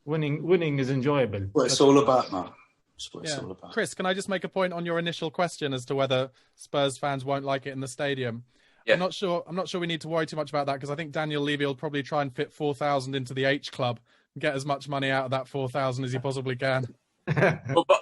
Winning is enjoyable. What it's all about, man. That's what it's all about. Chris, can I just make a point on your initial question as to whether Spurs fans won't like it in the stadium? Yeah. I'm not sure we need to worry too much about that, because I think Daniel Levy will probably try and fit 4,000 into the H Club and get as much money out of that 4,000 as he possibly can.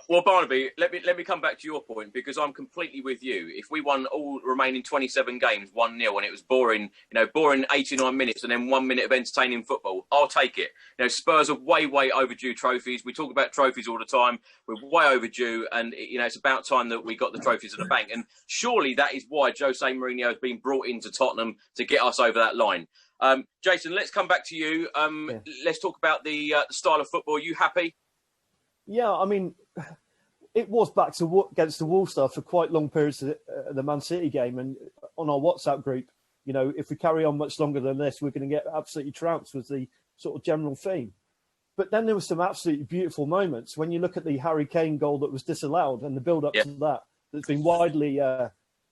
Well, Barnaby, let me come back to your point, because I'm completely with you. If we won all remaining 27 games 1-0 and it was boring 89 minutes and then 1 minute of entertaining football, I'll take it. Spurs are way overdue trophies. We talk about trophies all the time. We're way overdue, and it's about time that we got the trophies at the bank. And surely that is why Jose Mourinho has been brought into Tottenham, to get us over that line. Jason, let's come back to you. Let's talk about the style of football. Are you happy? Yeah, I mean, it was back to against the wall stuff for quite long periods of the Man City game. And on our WhatsApp group, if we carry on much longer than this, we're going to get absolutely trounced, was the sort of general theme. But then there were some absolutely beautiful moments. When you look at the Harry Kane goal that was disallowed and the build-up to that, that's been widely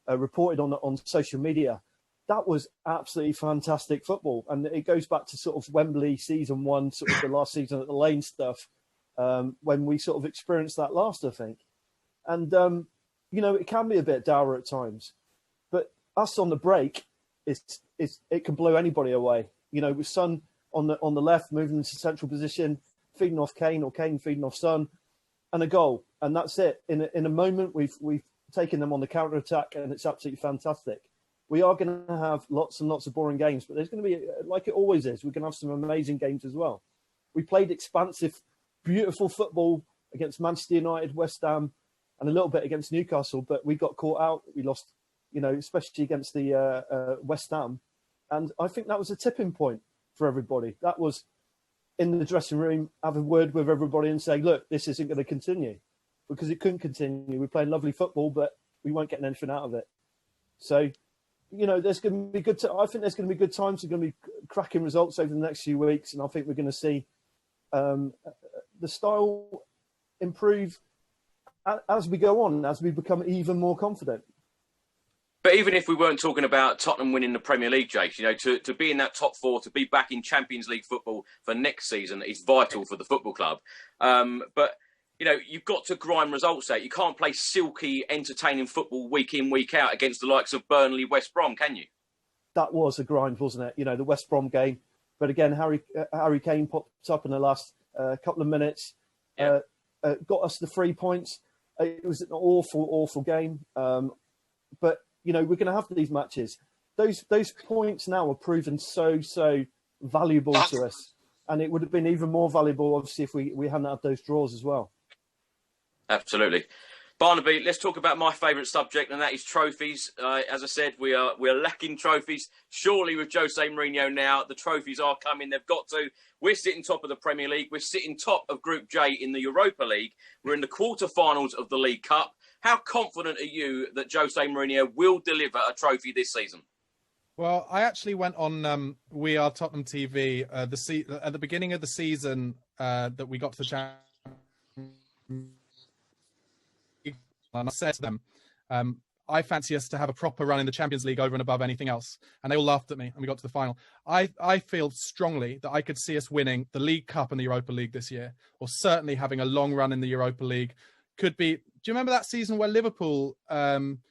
reported on social media, that was absolutely fantastic football. And it goes back to sort of Wembley season 1, sort of the last season at the Lane stuff. When we sort of experienced that last, I think. And, it can be a bit dour at times. But us on the break, it can blow anybody away. With Son on the left, moving into central position, feeding off Kane, or Kane feeding off Son, and a goal. And that's it. In a moment, we've taken them on the counter-attack, and it's absolutely fantastic. We are going to have lots and lots of boring games, but there's going to be, like it always is, we're going to have some amazing games as well. We played expansive, beautiful football against Manchester United, West Ham, and a little bit against Newcastle, but we got caught out. We lost, especially against the West Ham. And I think that was a tipping point for everybody. That was in the dressing room, have a word with everybody and say, look, this isn't going to continue, because it couldn't continue. We're playing lovely football, but we weren't getting anything out of it. So, there's going to be I think there's going to be good times. There's going to be cracking results over the next few weeks. And I think we're going to see the style improve as we go on, as we become even more confident. But even if we weren't talking about Tottenham winning the Premier League, Jake, to be in that top 4, to be back in Champions League football for next season is vital for the football club. But you've got to grind results out. You can't play silky, entertaining football week in, week out against the likes of Burnley, West Brom, can you? that was a grind, wasn't it? You know, the West Brom game. But again, Harry Kane popped up in the last couple of minutes, got us the 3 points. It was an awful game. But, you know, we're going to have these matches. Those points now are proven so valuable to us. And it would have been even more valuable, obviously, if we hadn't had those draws as well. Absolutely. Barnaby, let's talk about my favourite subject, and that is trophies. As I said, we are lacking trophies. Surely with Jose Mourinho now, the trophies are coming. They've got to. We're sitting top of the Premier League. We're sitting top of Group J in the Europa League. We're in the quarter-finals of the League Cup. How confident are you that Jose Mourinho will deliver a trophy this season? Well, I actually went on We Are Tottenham TV at the beginning of the season that we got to the Champions. And I said to them, I fancy us to have a proper run in the Champions League over and above anything else. And they all laughed at me and we got to the final. I feel strongly that I could see us winning the League Cup and the Europa League this year, or certainly having a long run in the Europa League. Could be. Do you remember that season where Liverpool under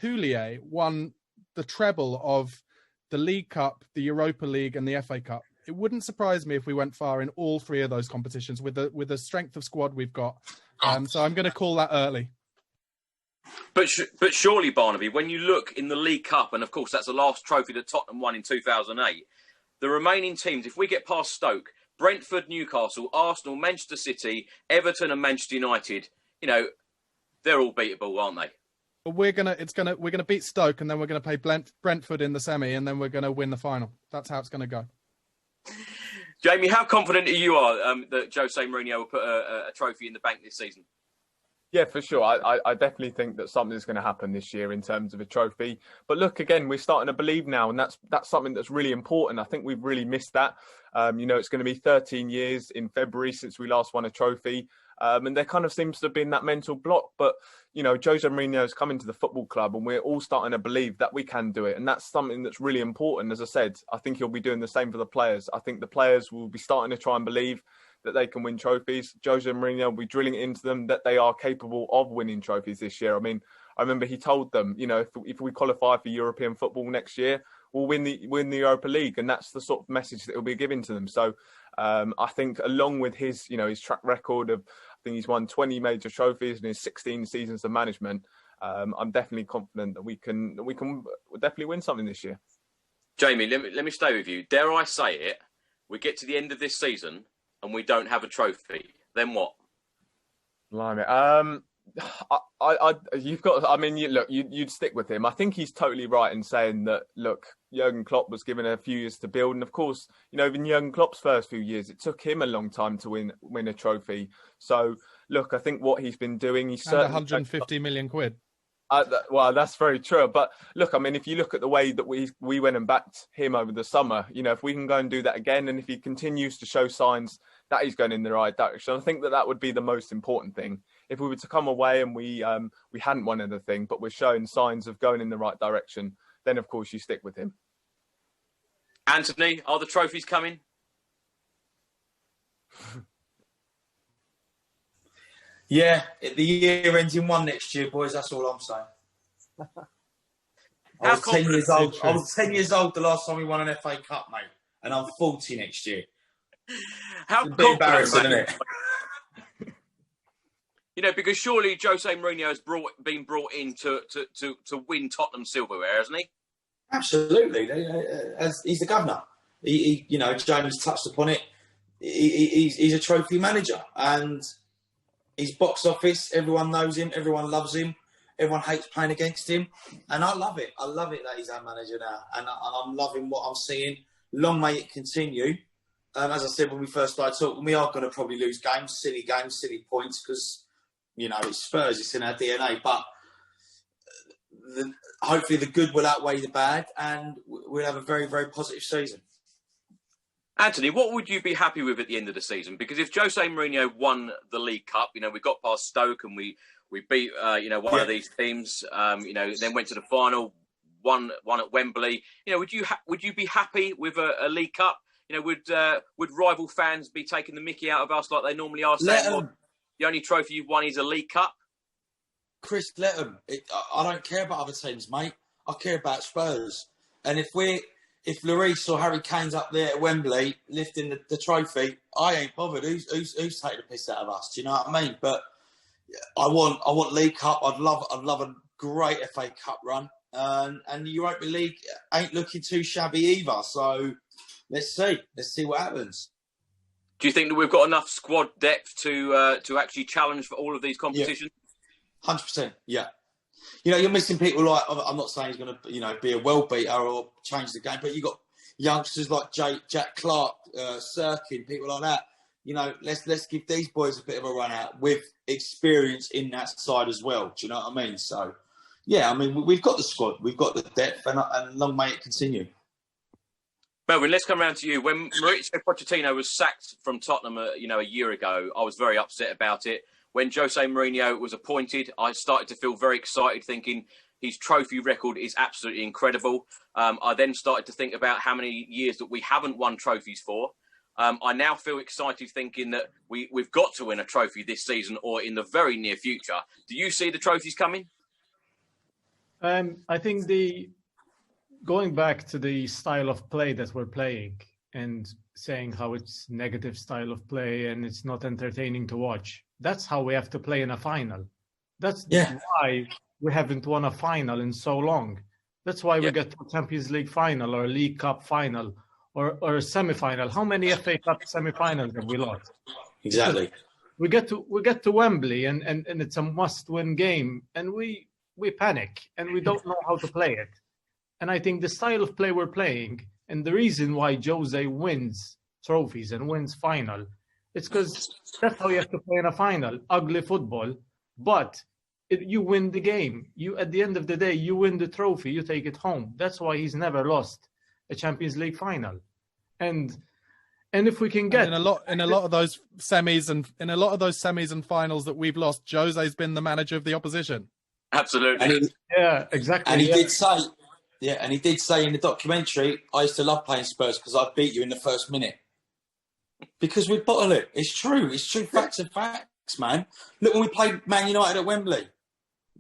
Houllier won the treble of the League Cup, the Europa League and the FA Cup? It wouldn't surprise me if we went far in all three of those competitions with the strength of squad we've got. So I'm going to call that early. But surely, Barnaby, when you look in the League Cup, and of course that's the last trophy that Tottenham won in 2008, the remaining teams, if we get past Stoke, Brentford, Newcastle, Arsenal, Manchester City, Everton and Manchester United, you know, they're all beatable, aren't they? But we're gonna beat Stoke, and then we're gonna play Brentford in the semi, and then we're gonna win the final. That's how it's gonna go. Jamie, how confident you are that Jose Mourinho will put a trophy in the bank this season? Yeah, for sure. I definitely think that something's going to happen this year in terms of a trophy. But look, again, we're starting to believe now, and that's something that's really important. I think we've really missed that. You know, it's going to be 13 years in February since we last won a trophy. And there kind of seems to have been that mental block. But, you know, Jose Mourinho's come into the football club and we're all starting to believe that we can do it. And that's something that's really important. As I said, I think he'll be doing the same for the players. I think the players will be starting to try and believe that they can win trophies. Jose Mourinho will be drilling it into them that they are capable of winning trophies this year. I mean, I remember he told them, you know, if we qualify for European football next year, we'll win the Europa League. And that's the sort of message that he'll be giving to them. So I think along with his, you know, his track record of, I think he's won 20 major trophies in his 16 seasons of management. I'm definitely confident that we can definitely win something this year. Jamie, let me stay with you. Dare I say it? We get to the end of this season and we don't have a trophy. Then what? Blimey. You've got. I mean, you'd stick with him. I think he's totally right in saying that. Look, Jurgen Klopp was given a few years to build, and of course, you know, even Jurgen Klopp's first few years, it took him a long time to win a trophy. So, look, I think what he's been doing, he's certainly 150 million quid. Well, that's very true. But look, I mean, if you look at the way that we went and backed him over the summer, you know, if we can go and do that again, and if he continues to show signs that he's going in the right direction, I think that would be the most important thing. If we were to come away and we hadn't won anything, but we're showing signs of going in the right direction, then of course you stick with him. Anthony, are the trophies coming? Yeah, the year ends in one next year, boys. That's all I'm saying. I was 10 years old. I was 10 years old the last time we won an FA Cup, mate, and I'm 40 next year. How it's a bit embarrassing, isn't it? You know, because surely Jose Mourinho has been brought in to win Tottenham silverware, hasn't he? Absolutely. As he's the governor. He you know, James touched upon it. He's a trophy manager, and he's box office. Everyone knows him. Everyone loves him. Everyone hates playing against him, and I love it. I love it that he's our manager now, and I'm loving what I'm seeing. Long may it continue. As I said when we first started talking, we are going to probably lose games, silly points, because, you know, it's Spurs, it's in our DNA. But hopefully the good will outweigh the bad, and we'll have a very, very positive season. Anthony, what would you be happy with at the end of the season? Because if Jose Mourinho won the League Cup, you know, we got past Stoke and we beat, you know, one of these teams, you know, then went to the final, won at Wembley. You know, would you be happy with a League Cup? You know, would rival fans be taking the mickey out of us like they normally are, saying, well, the only trophy you've won is a League Cup? Chris, let them. I don't care about other teams, mate. I care about Spurs. And if Lloris or Harry Kane's up there at Wembley lifting the trophy, I ain't bothered. Who's taking the piss out of us? Do you know what I mean? But I want League Cup. I'd love a great FA Cup run, and the Europa League ain't looking too shabby either. So let's see what happens. Do you think that we've got enough squad depth to actually challenge for all of these competitions? 100%. Yeah. You're missing people like, I'm not saying he's going to, be a world beater or change the game, but you've got youngsters like Jack Clark, Sirkin, people like that. Let's give these boys a bit of a run out with experience in that side as well. Do you know what I mean? So, yeah, we've got the squad, we've got the depth, and long may it continue. Melvin, let's come around to you. When Mauricio Pochettino was sacked from Tottenham, a year ago, I was very upset about it. When Jose Mourinho was appointed, I started to feel very excited, thinking his trophy record is absolutely incredible. I then started to think about how many years that we haven't won trophies for. I now feel excited thinking that we've got to win a trophy this season or in the very near future. Do you see the trophies coming? I think going back to the style of play that we're playing and saying how it's negative style of play and it's not entertaining to watch. That's how we have to play in a final. That's why we haven't won a final in so long. That's why we get to a Champions League final or a League Cup final or a semi-final. How many FA Cup semi-finals have we lost? Exactly. We get to Wembley and it's a must-win game and we panic and we don't know how to play it. And I think the style of play we're playing and the reason why Jose wins trophies and wins final, it's because that's how you have to play in a final. Ugly football, but you win the game. At the end of the day, you win the trophy. You take it home. That's why he's never lost a Champions League final. And if we can get in a lot of those semis and finals that we've lost, Jose's been the manager of the opposition. Absolutely. Exactly. And he did say, and he did say in the documentary, I used to love playing Spurs because I beat you in the first minute. Because we bottle it. It's true. It's true. Facts and facts, man. Look, when we played Man United at Wembley,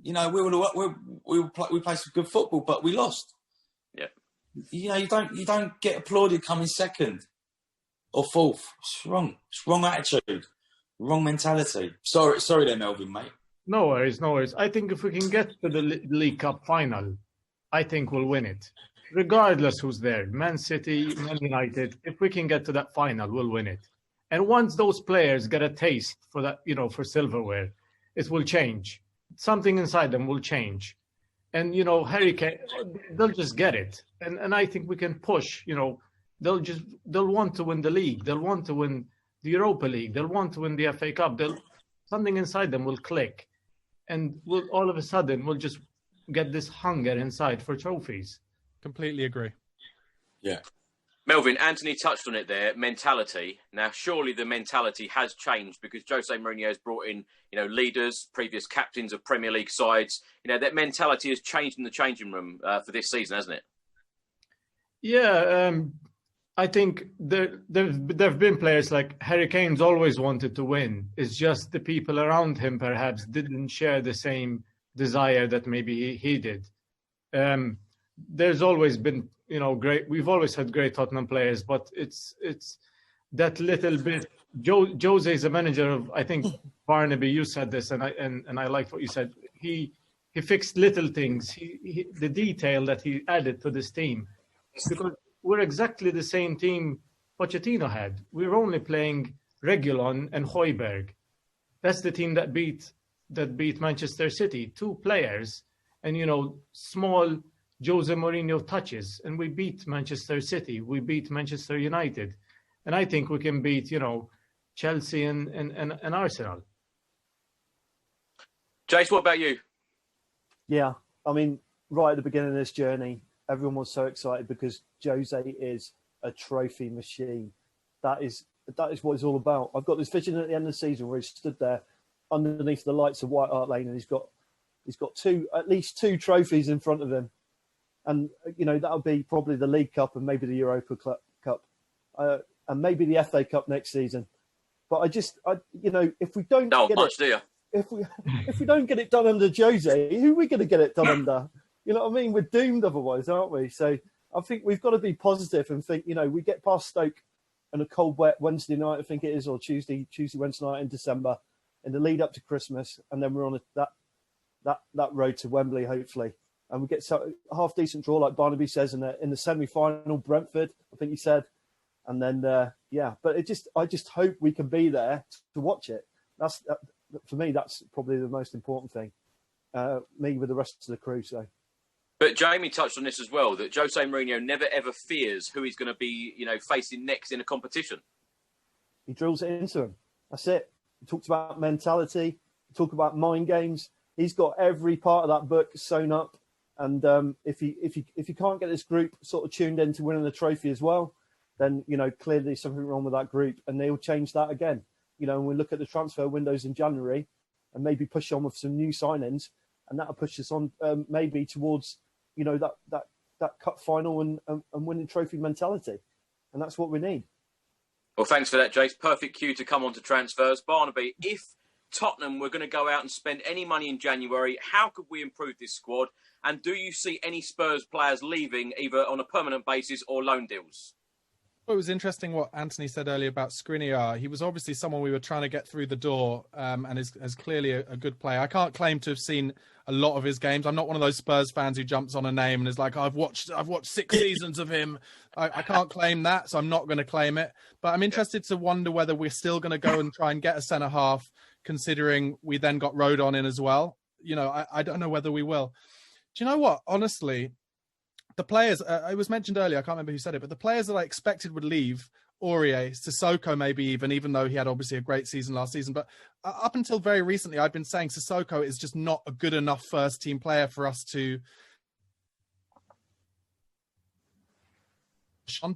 we played some good football, but we lost. Yeah. You don't get applauded coming second or fourth. It's wrong. It's wrong attitude, wrong mentality. Sorry there, Melvin, mate. No worries. I think if we can get to the League Cup final, I think we'll win it. Regardless who's there, Man City, Man United, if we can get to that final, we'll win it. And once those players get a taste for that, for silverware, it will change. Something inside them will change. And, Harry Kane, they'll just get it. And I think we can push, they'll want to win the league. They'll want to win the Europa League. They'll want to win the FA Cup. Something inside them will click. And all of a sudden, we'll just get this hunger inside for trophies. Completely agree. Yeah. Melvin, Anthony touched on it there, mentality. Now, surely the mentality has changed because Jose Mourinho has brought in, leaders, previous captains of Premier League sides. That mentality has changed in the changing room for this season, hasn't it? Yeah, I think there have been players like Harry Kane's always wanted to win. It's just the people around him perhaps didn't share the same desire that maybe he did. There's always been, great. We've always had great Tottenham players, but it's that little bit. Jose is a manager of, I think, Barnaby. You said this, and I liked what you said. He fixed little things. The detail that he added to this team, because we're exactly the same team Pochettino had. We're only playing Reguilon and Højbjerg. That's the team that beat Manchester City. 2 players, and small Jose Mourinho touches, and we beat Manchester City. We beat Manchester United, and I think we can beat Chelsea and Arsenal. Jace, what about you? Yeah, right at the beginning of this journey, everyone was so excited because Jose is a trophy machine. That is what it's all about. I've got this vision at the end of the season where he stood there underneath the lights of White Hart Lane, and he's got at least two trophies in front of him. And, that'll be probably the League Cup and maybe the Europa Cup and maybe the FA Cup next season. But if we don't Not much, do you? If we don't get it done under Jose, who are we going to get it done under? You know what I mean? We're doomed otherwise, aren't we? So I think we've got to be positive and think, you know, we get past Stoke on a cold, wet Wednesday night, I think it is, or Tuesday, Wednesday night in December, in the lead up to Christmas, and then we're on that road to Wembley, hopefully. And we get a half decent draw, like Barnaby says, in the semi-final, Brentford, I think he said. And then, but I just hope we can be there to watch it. For me, that's probably the most important thing. Me with the rest of the crew, so. But Jamie touched on this as well, that Jose Mourinho never ever fears who he's going to be, facing next in a competition. He drills it into him. That's it. He talks about mentality. He talks about mind games. He's got every part of that book sewn up. And if you can't get this group sort of tuned in to winning the trophy as well, then, clearly there's something wrong with that group, and they'll change that again. And we look at the transfer windows in January and maybe push on with some new signings, and that'll push us on maybe towards, that cup final and winning trophy mentality. And that's what we need. Well, thanks for that, Jace. Perfect cue to come on to transfers. Barnaby, if Tottenham were going to go out and spend any money in January, how could we improve this squad? And do you see any Spurs players leaving either on a permanent basis or loan deals? Well, it was interesting what Anthony said earlier about Skriniar. He was obviously someone we were trying to get through the door, and is clearly a good player. I can't claim to have seen a lot of his games. I'm not one of those Spurs fans who jumps on a name and is like, I've watched 6 seasons of him. I can't claim that, so I'm not going to claim it. But I'm interested to wonder whether we're still going to go and try and get a centre half, considering we then got Rodon in as well. I don't know whether we will. Do you know what? Honestly, the players, it was mentioned earlier, I can't remember who said it, but the players that I expected would leave, Aurier, Sissoko maybe even though he had obviously a great season last season. But up until very recently, I've been saying Sissoko is just not a good enough first team player for us to...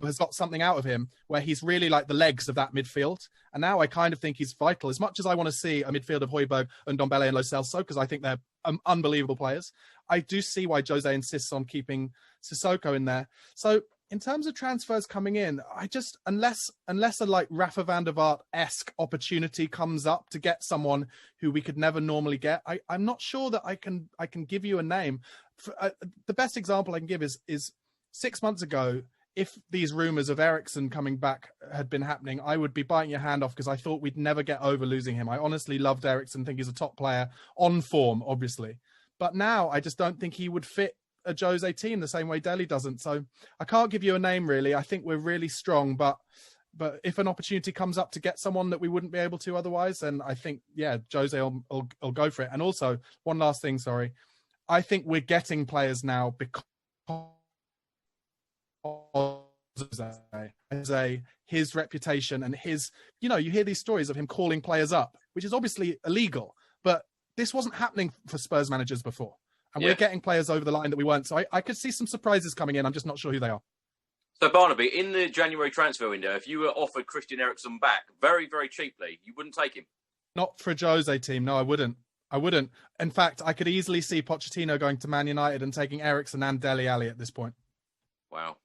has got something out of him where he's really like the legs of that midfield. And now I kind of think he's vital. As much as I want to see a midfield of Højbjerg and Ndombele and Lo Celso, because I think they're unbelievable players, I do see why Jose insists on keeping Sissoko in there. So in terms of transfers coming in, I just, unless a like Rafa van der Vaart-esque opportunity comes up to get someone who we could never normally get, I'm not sure that I can give you a name. The best example I can give is 6 months ago, if these rumours of Eriksen coming back had been happening, I would be biting your hand off because I thought we'd never get over losing him. I honestly loved Eriksen, think he's a top player on form, obviously. But now I just don't think he would fit a Jose team the same way Dele doesn't. So I can't give you a name, really. I think we're really strong, but if an opportunity comes up to get someone that we wouldn't be able to otherwise, then I think, Jose will go for it. And also, one last thing, sorry. I think we're getting players now because his reputation and his, you hear these stories of him calling players up, which is obviously illegal, but this wasn't happening for Spurs managers before. And we're getting players over the line that we weren't. So I could see some surprises coming in. I'm just not sure who they are. So Barnaby, in the January transfer window, if you were offered Christian Eriksen back very, very cheaply, you wouldn't take him? Not for a Jose team. No, I wouldn't. In fact, I could easily see Pochettino going to Man United and taking Eriksen and Dele Alli at this point. Wow.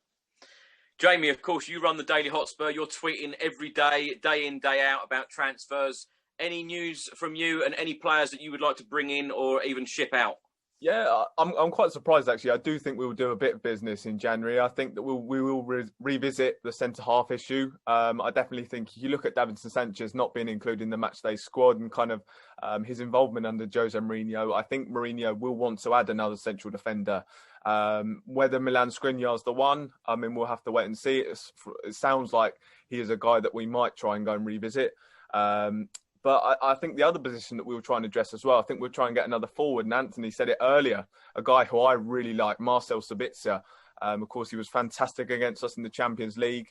Jamie, of course, you run the Daily Hotspur. You're tweeting every day, day in, day out about transfers. Any news from you and any players that you would like to bring in or even ship out? Yeah, I'm quite surprised, actually. I do think we will do a bit of business in January. I think that we will revisit the centre-half issue. I definitely think if you look at Davinson Sanchez not being included in the matchday squad and kind of his involvement under Jose Mourinho, I think Mourinho will want to add another central defender. Whether Milan Skriniar's the one, I mean, we'll have to wait and see. It sounds like he is a guy that we might try and go and revisit. But I think the other position that we will try and address as well, I think we'll try and get another forward. And Anthony said it earlier, a guy who I really like, Marcel Sabitzer. Of course, he was fantastic against us in the Champions League.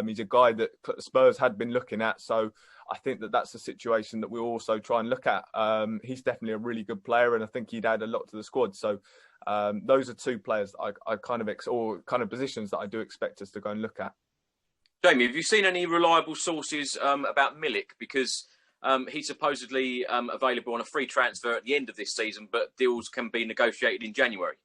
He's a guy that Spurs had been looking at. So I think that that's a situation that we'll also try and look at. He's definitely a really good player, and I think he'd add a lot to the squad. So those are two players that I kind of positions that I do expect us to go and look at. Jamie, have you seen any reliable sources about Milik? Because he's supposedly available on a free transfer at the end of this season, but deals can be negotiated in January.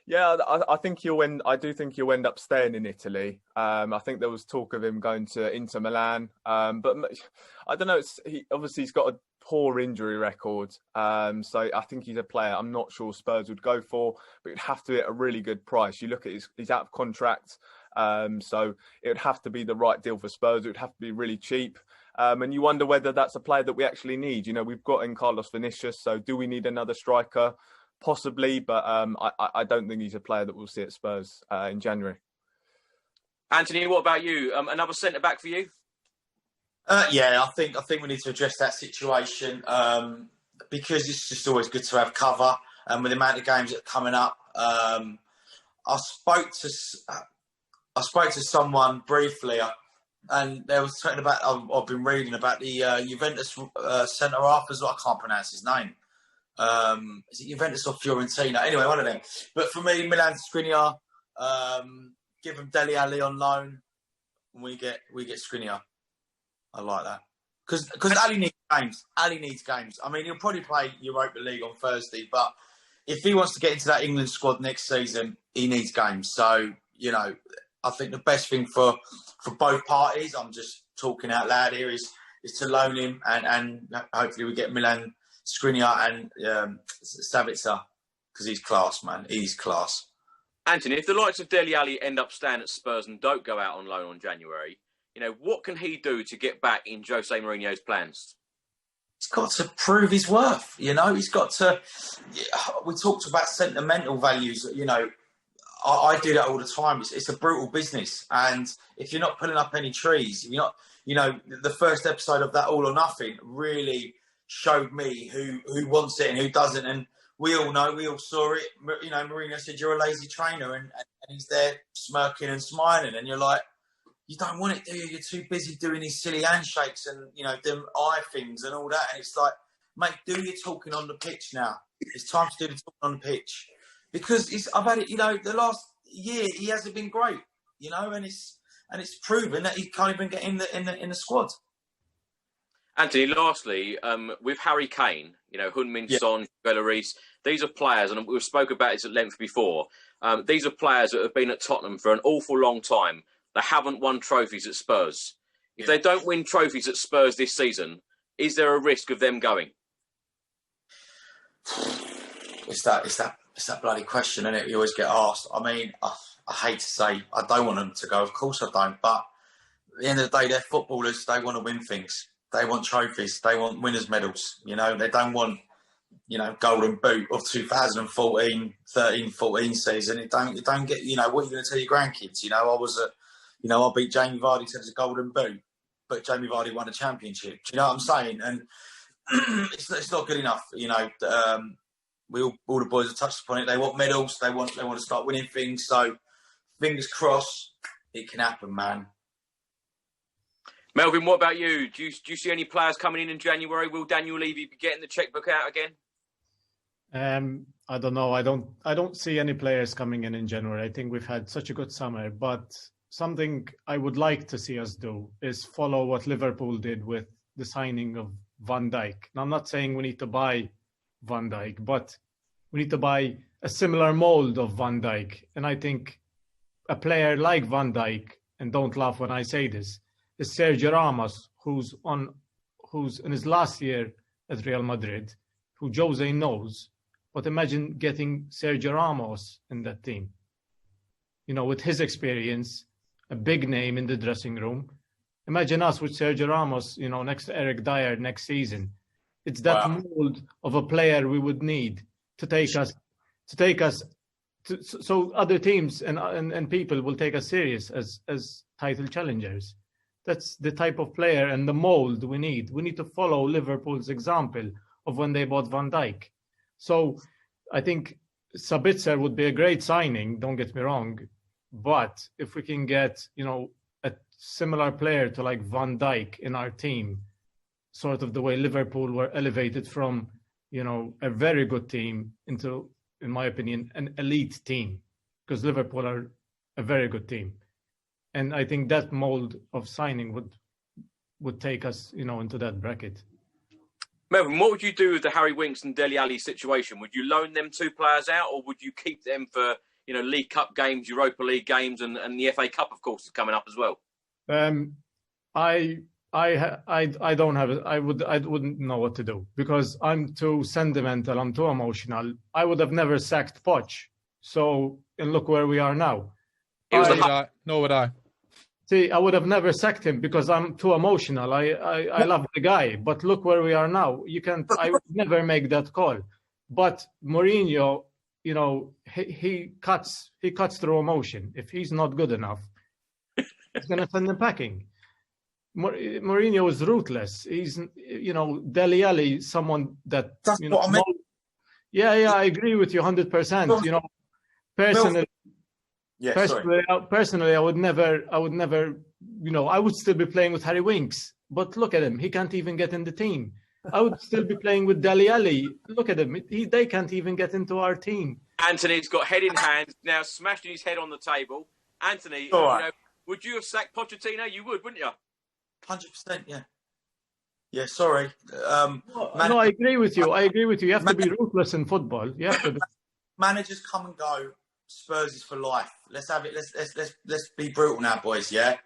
Yeah, I think I do think he'll end up staying in Italy. I think there was talk of him going to Inter Milan, but I don't know. He's got a poor injury record, so I think he's a player I'm not sure Spurs would go for, but it'd have to be at a really good price. You look at he's out of contract, so it would have to be the right deal for Spurs. It would have to be really cheap. And you wonder whether that's a player that we actually need. You know, we've got in Carlos Vinicius, so do we need another striker? Possibly, but I don't think he's a player that we'll see at Spurs in January. Anthony, what about you? Another centre-back for you? Yeah, I think we need to address that situation because it's just always good to have cover. And with the amount of games that are coming up, I spoke to someone briefly, and they was talking about. I've been reading about the Juventus centre half as well. I can't pronounce his name. Is it Juventus or Fiorentina? Anyway, one of them. But for me, Milan Skriniar, give him Dele Alli on loan, and we get Skriniar. I like that because Ali needs games. Ali needs games. I mean, he'll probably play Europa League on Thursday, but if he wants to get into that England squad next season, he needs games. So you know, I think the best thing for both parties, I'm just talking out loud here, is to loan him and hopefully we get Milan Skriniar and Savitzer, because he's class, man. He's class. Anthony, if the likes of Dele Alli end up staying at Spurs and don't go out on loan on January, you know, what can he do to get back in Jose Mourinho's plans? He's got to prove his worth, you know. He's got to... We talked about sentimental values, you know. I do that all the time. It's a brutal business. And if you're not pulling up any trees, if you're not... You know, the first episode of that All or Nothing really showed me who wants it and who doesn't. And we all know, we all saw it. You know, Mourinho said, you're a lazy trainer. And he's there smirking and smiling. And you're like, you don't want it, do you? You're too busy doing these silly handshakes and, you know, them eye things and all that. And it's like, mate, do your talking on the pitch now. It's time to do the talking on the pitch. Because I've had it, you know, the last year, he hasn't been great, you know, and it's proven that he can't even get in the squad. Anthony, lastly, with Harry Kane, you know, Heung-min Son, Belleris, these are players, and we've spoken about this at length before, these are players that have been at Tottenham for an awful long time. They haven't won trophies at Spurs. If they don't win trophies at Spurs this season, is there a risk of them going? It's that bloody question, isn't it? You always get asked. I mean, I hate to say I don't want them to go. Of course I don't. But at the end of the day, they're footballers. They want to win things. They want trophies. They want winners' medals. You know, they don't want, you know, golden boot of 2014, 13, 14 season. It don't get, you know, what are you going to tell your grandkids? You know, I beat Jamie Vardy to the golden boot, but Jamie Vardy won a championship. Do you know what I'm saying? And it's not good enough. You know, all the boys have touched upon it. They want medals. They want to start winning things. So fingers crossed, it can happen, man. Melvin, what about you? Do you see any players coming in January? Will Daniel Levy be getting the checkbook out again? I don't know. I don't see any players coming in January. I think we've had such a good summer, but something I would like to see us do is follow what Liverpool did with the signing of Van Dijk. Now, I'm not saying we need to buy Van Dijk, but we need to buy a similar mold of Van Dijk. And I think a player like Van Dijk, and don't laugh when I say this, is Sergio Ramos, who's in his last year at Real Madrid, who Jose knows. But imagine getting Sergio Ramos in that team. You know, with his experience, a big name in the dressing room. Imagine us with Sergio Ramos, you know, next to Eric Dyer next season. It's that mold of a player we would need to take us, so other teams and people will take us serious as title challengers. That's the type of player and the mold we need. We need to follow Liverpool's example of when they bought Van Dijk. So I think Sabitzer would be a great signing, don't get me wrong. But if we can get, you know, a similar player to like Van Dijk in our team, sort of the way Liverpool were elevated from, you know, a very good team into, in my opinion, an elite team, because Liverpool are a very good team. And I think that mold of signing would take us, you know, into that bracket. Melvin, what would you do with the Harry Winks and Dele Alli situation? Would you loan them two players out, or would you keep them for, League Cup games, Europa League games, and the FA Cup, of course, is coming up as well. I don't have it. I wouldn't know what to do because I'm too sentimental. I'm too emotional. I would have never sacked Poch. So, and look where we are now. Nor would I. See, I would have never sacked him because I'm too emotional. I love the guy, but look where we are now. I would never make that call. But Mourinho, he cuts through emotion. If he's not good enough, he's going to send him packing. Mourinho is ruthless. He's, Dele Alli, someone that, That's what I meant. Yeah, I agree with you 100%. Personally, personally, I would never, I would still be playing with Harry Winks. But look at him. He can't even get in the team. I would still be playing with Dele Alli. Look at him. They can't even get into our team. Anthony's got head in hand, now smashing his head on the table. Anthony, would you have sacked Pochettino? You would, wouldn't you? 100%, yeah. Yeah, sorry. No, I agree with you. You have to be ruthless in football. You have to be. Managers come and go. Spurs is for life. Let's have it. Let's be brutal now, boys. Yeah.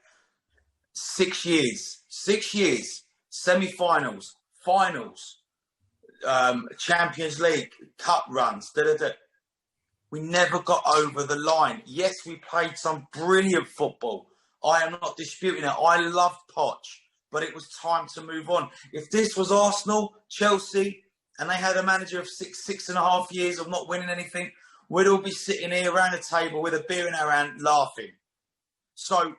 6 years. Semi-finals, finals, Champions League, cup runs. We never got over the line. Yes, we played some brilliant football. I am not disputing it. I loved Poch, but it was time to move on. If this was Arsenal, Chelsea, and they had a manager of 6.5 years of not winning anything, we'd all be sitting here around the table with a beer in our hand laughing. So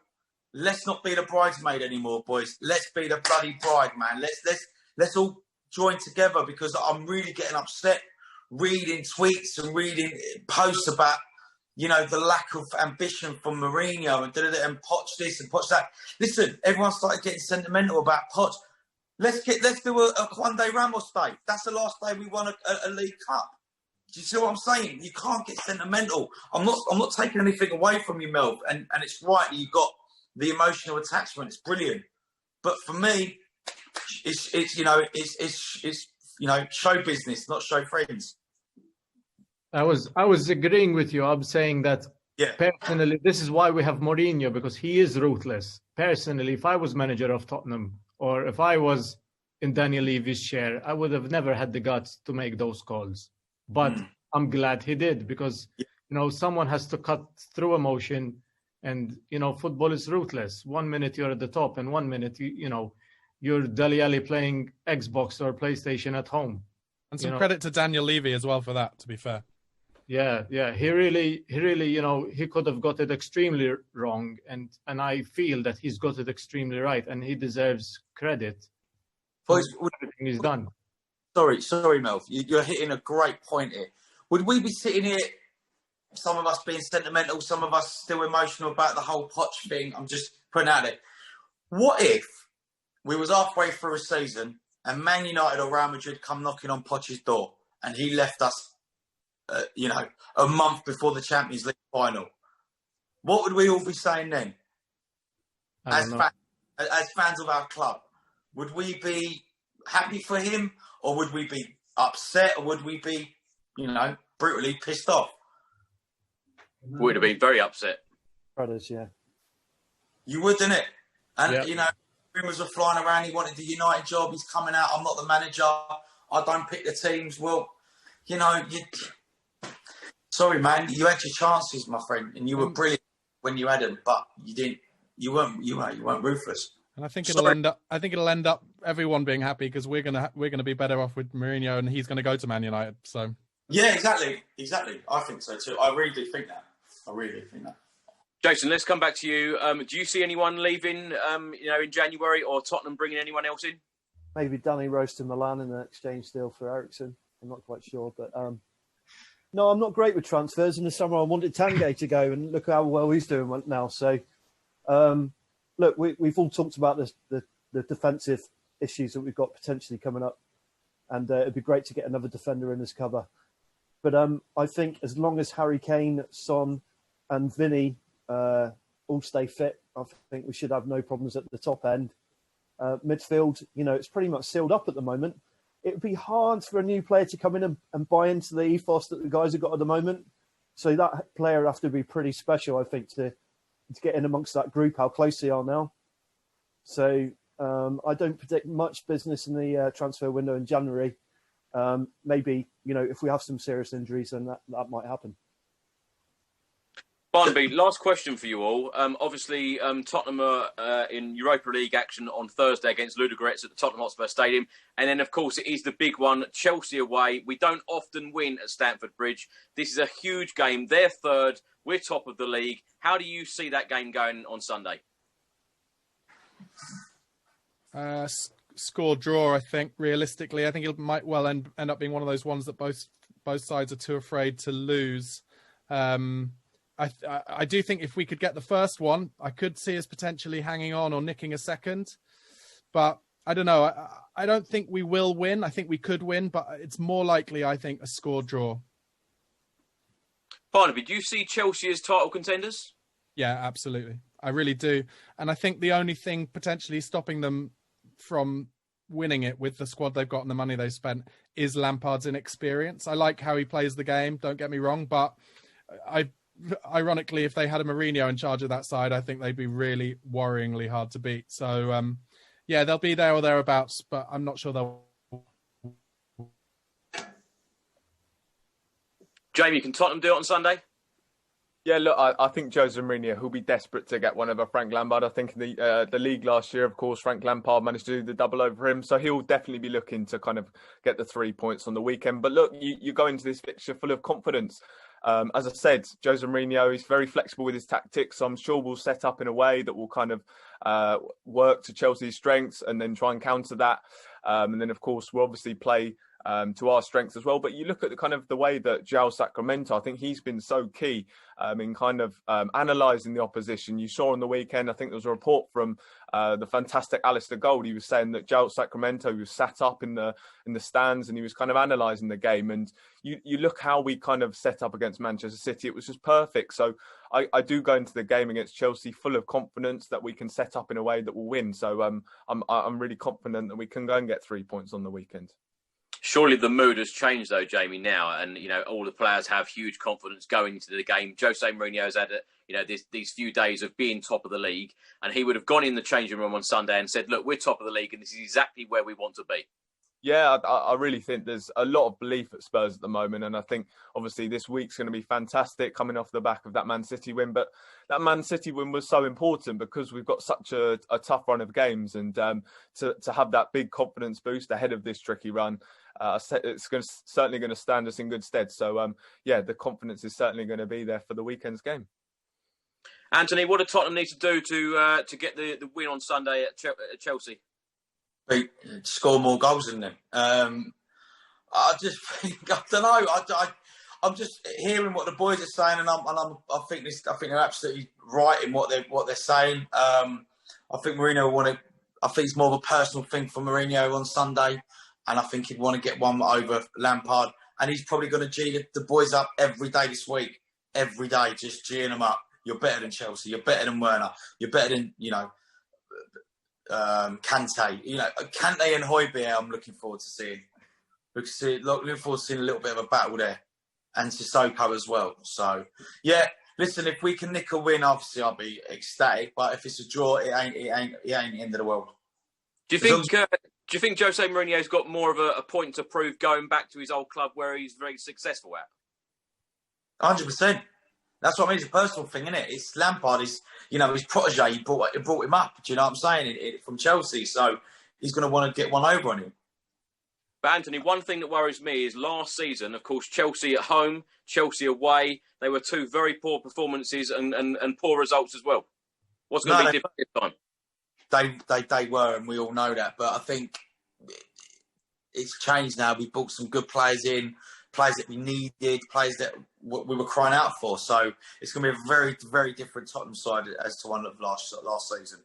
let's not be the bridesmaid anymore, boys. Let's be the bloody bride, man. Let's all join together because I'm really getting upset reading tweets and reading posts about, the lack of ambition from Mourinho and Poch this and Poch that. Listen, everyone started getting sentimental about Poch. Let's do a Juan de Ramos day. That's the last day we won a League Cup. Do you see what I'm saying? You can't get sentimental. I'm not taking anything away from you, Mel. And it's right that you got the emotional attachment. It's brilliant. But for me, it's show business, not show friends. I was agreeing with you. I'm saying that personally, this is why we have Mourinho, because he is ruthless. Personally, if I was manager of Tottenham or if I was in Daniel Levy's chair, I would have never had the guts to make those calls. But I'm glad he did because, someone has to cut through emotion and, football is ruthless. 1 minute you're at the top and 1 minute, you're Dele Alli playing Xbox or PlayStation at home. And some credit to Daniel Levy as well for that, to be fair. Yeah. He really, he could have got it extremely wrong. And I feel that he's got it extremely right and he deserves credit for everything he's done. Sorry, Mel. You're hitting a great point here. Would we be sitting here, some of us being sentimental, some of us still emotional about the whole Poch thing? I'm just putting out there. What if we was halfway through a season and Man United or Real Madrid come knocking on Poch's door and he left us, a month before the Champions League final? What would we all be saying then? As fans of our club, would we be happy for him? Or would we be upset? Or would we be, brutally pissed off? We'd have been very upset. Brothers, yeah. You would, didn't it? And, rumours were flying around. He wanted the United job. He's coming out. I'm not the manager. I don't pick the teams. Well, sorry, man. You had your chances, my friend. And you were brilliant when you had them. But you didn't. You weren't ruthless. And I think it'll end up everyone being happy because we're gonna be better off with Mourinho and he's gonna go to Man United. So yeah, exactly. I think so too. I really do think that. Jason, let's come back to you. Do you see anyone leaving? In January, or Tottenham bringing anyone else in? Maybe Danny Rose to Milan in an exchange deal for Eriksen. I'm not quite sure, but no, I'm not great with transfers. In the summer, I wanted Tanguy to go, and look how well he's doing now. So. Look, we've all talked about the defensive issues that we've got potentially coming up, and it'd be great to get another defender in as cover. But I think as long as Harry Kane, Son, and Vinny all stay fit, I think we should have no problems at the top end. Midfield, it's pretty much sealed up at the moment. It would be hard for a new player to come in and buy into the ethos that the guys have got at the moment. So that player would have to be pretty special, I think, to get in amongst that group, how close they are now. So I don't predict much business in the transfer window in January. Maybe, if we have some serious injuries, then that might happen. Barnaby, last question for you all. Obviously, Tottenham are in Europa League action on Thursday against Ludogorets at the Tottenham Hotspur Stadium. And then, of course, it is the big one, Chelsea away. We don't often win at Stamford Bridge. This is a huge game. They're third. We're top of the league. How do you see that game going on Sunday? Score draw, I think, realistically. I think it might well end up being one of those ones that both sides are too afraid to lose. I do think if we could get the first one, I could see us potentially hanging on or nicking a second. But I don't know. I don't think we will win. I think we could win, but it's more likely, I think, a score draw. Barnaby, do you see Chelsea as title contenders? Yeah, absolutely. I really do. And I think the only thing potentially stopping them from winning it with the squad they've got and the money they've spent is Lampard's inexperience. I like how he plays the game, don't get me wrong, but ironically, if they had a Mourinho in charge of that side, I think they'd be really worryingly hard to beat. So, yeah, they'll be there or thereabouts, but I'm not sure they'll. Jamie, can Tottenham do it on Sunday? Yeah, look, I think Jose Mourinho, who'll be desperate to get one over Frank Lampard. I think in the league last year, of course, Frank Lampard managed to do the double over him. So he'll definitely be looking to kind of get the 3 points on the weekend. But look, you go into this fixture full of confidence. As I said, Jose Mourinho is very flexible with his tactics. So I'm sure we'll set up in a way that will kind of work to Chelsea's strengths and then try and counter that. And then, of course, we'll obviously play to our strengths as well. But you look at the way that João Sacramento, I think he's been so key in kind of analysing the opposition. You saw on the weekend, I think there was a report from the fantastic Alistair Gold. He was saying that João Sacramento was sat up in the stands and he was kind of analysing the game. And you look how we kind of set up against Manchester City. It was just perfect. So I do go into the game against Chelsea full of confidence that we can set up in a way that will win. So I'm really confident that we can go and get 3 points on the weekend. Surely the mood has changed, though, Jamie, now. And, all the players have huge confidence going into the game. Jose Mourinho has had, these few days of being top of the league. And he would have gone in the changing room on Sunday and said, look, we're top of the league and this is exactly where we want to be. Yeah, I really think there's a lot of belief at Spurs at the moment. And I think, obviously, this week's going to be fantastic coming off the back of that Man City win. But that Man City win was so important because we've got such a tough run of games. And to have that big confidence boost ahead of this tricky run, it's certainly going to stand us in good stead. So, the confidence is certainly going to be there for the weekend's game. Anthony, what do Tottenham need to do to get the win on Sunday at Chelsea? Score more goals than them. I just think, I don't know. I'm just hearing what the boys are saying, and I think they're absolutely right in what they're saying. I think Mourinho I think it's more of a personal thing for Mourinho on Sunday, and I think he'd want to get one over Lampard, and he's probably going to G the boys up every day this week, every day, just G'ing them up. You're better than Chelsea. You're better than Werner. You're better than Kante, Kante and Højbjerg, I'm looking forward to seeing. Looking forward to seeing a little bit of a battle there, and Sissoko as well. So, yeah, listen, if we can nick a win, obviously I'll be ecstatic. But if it's a draw, it ain't the end of the world. Do you think Jose Mourinho's got more of a point to prove going back to his old club where he's very successful at? 100%. That's what I mean. It's a personal thing, isn't it? It's Lampard. His protege. He brought him up. Do you know what I'm saying? From Chelsea. So he's going to want to get one over on him. But Anthony, one thing that worries me is last season, of course, Chelsea at home, Chelsea away. They were two very poor performances and poor results as well. What's going to be different this time? They were, and we all know that. But I think it's changed now. We brought some good players in, players that we needed, players that we were crying out for. So it's going to be a very, very different Tottenham side as to one of last season.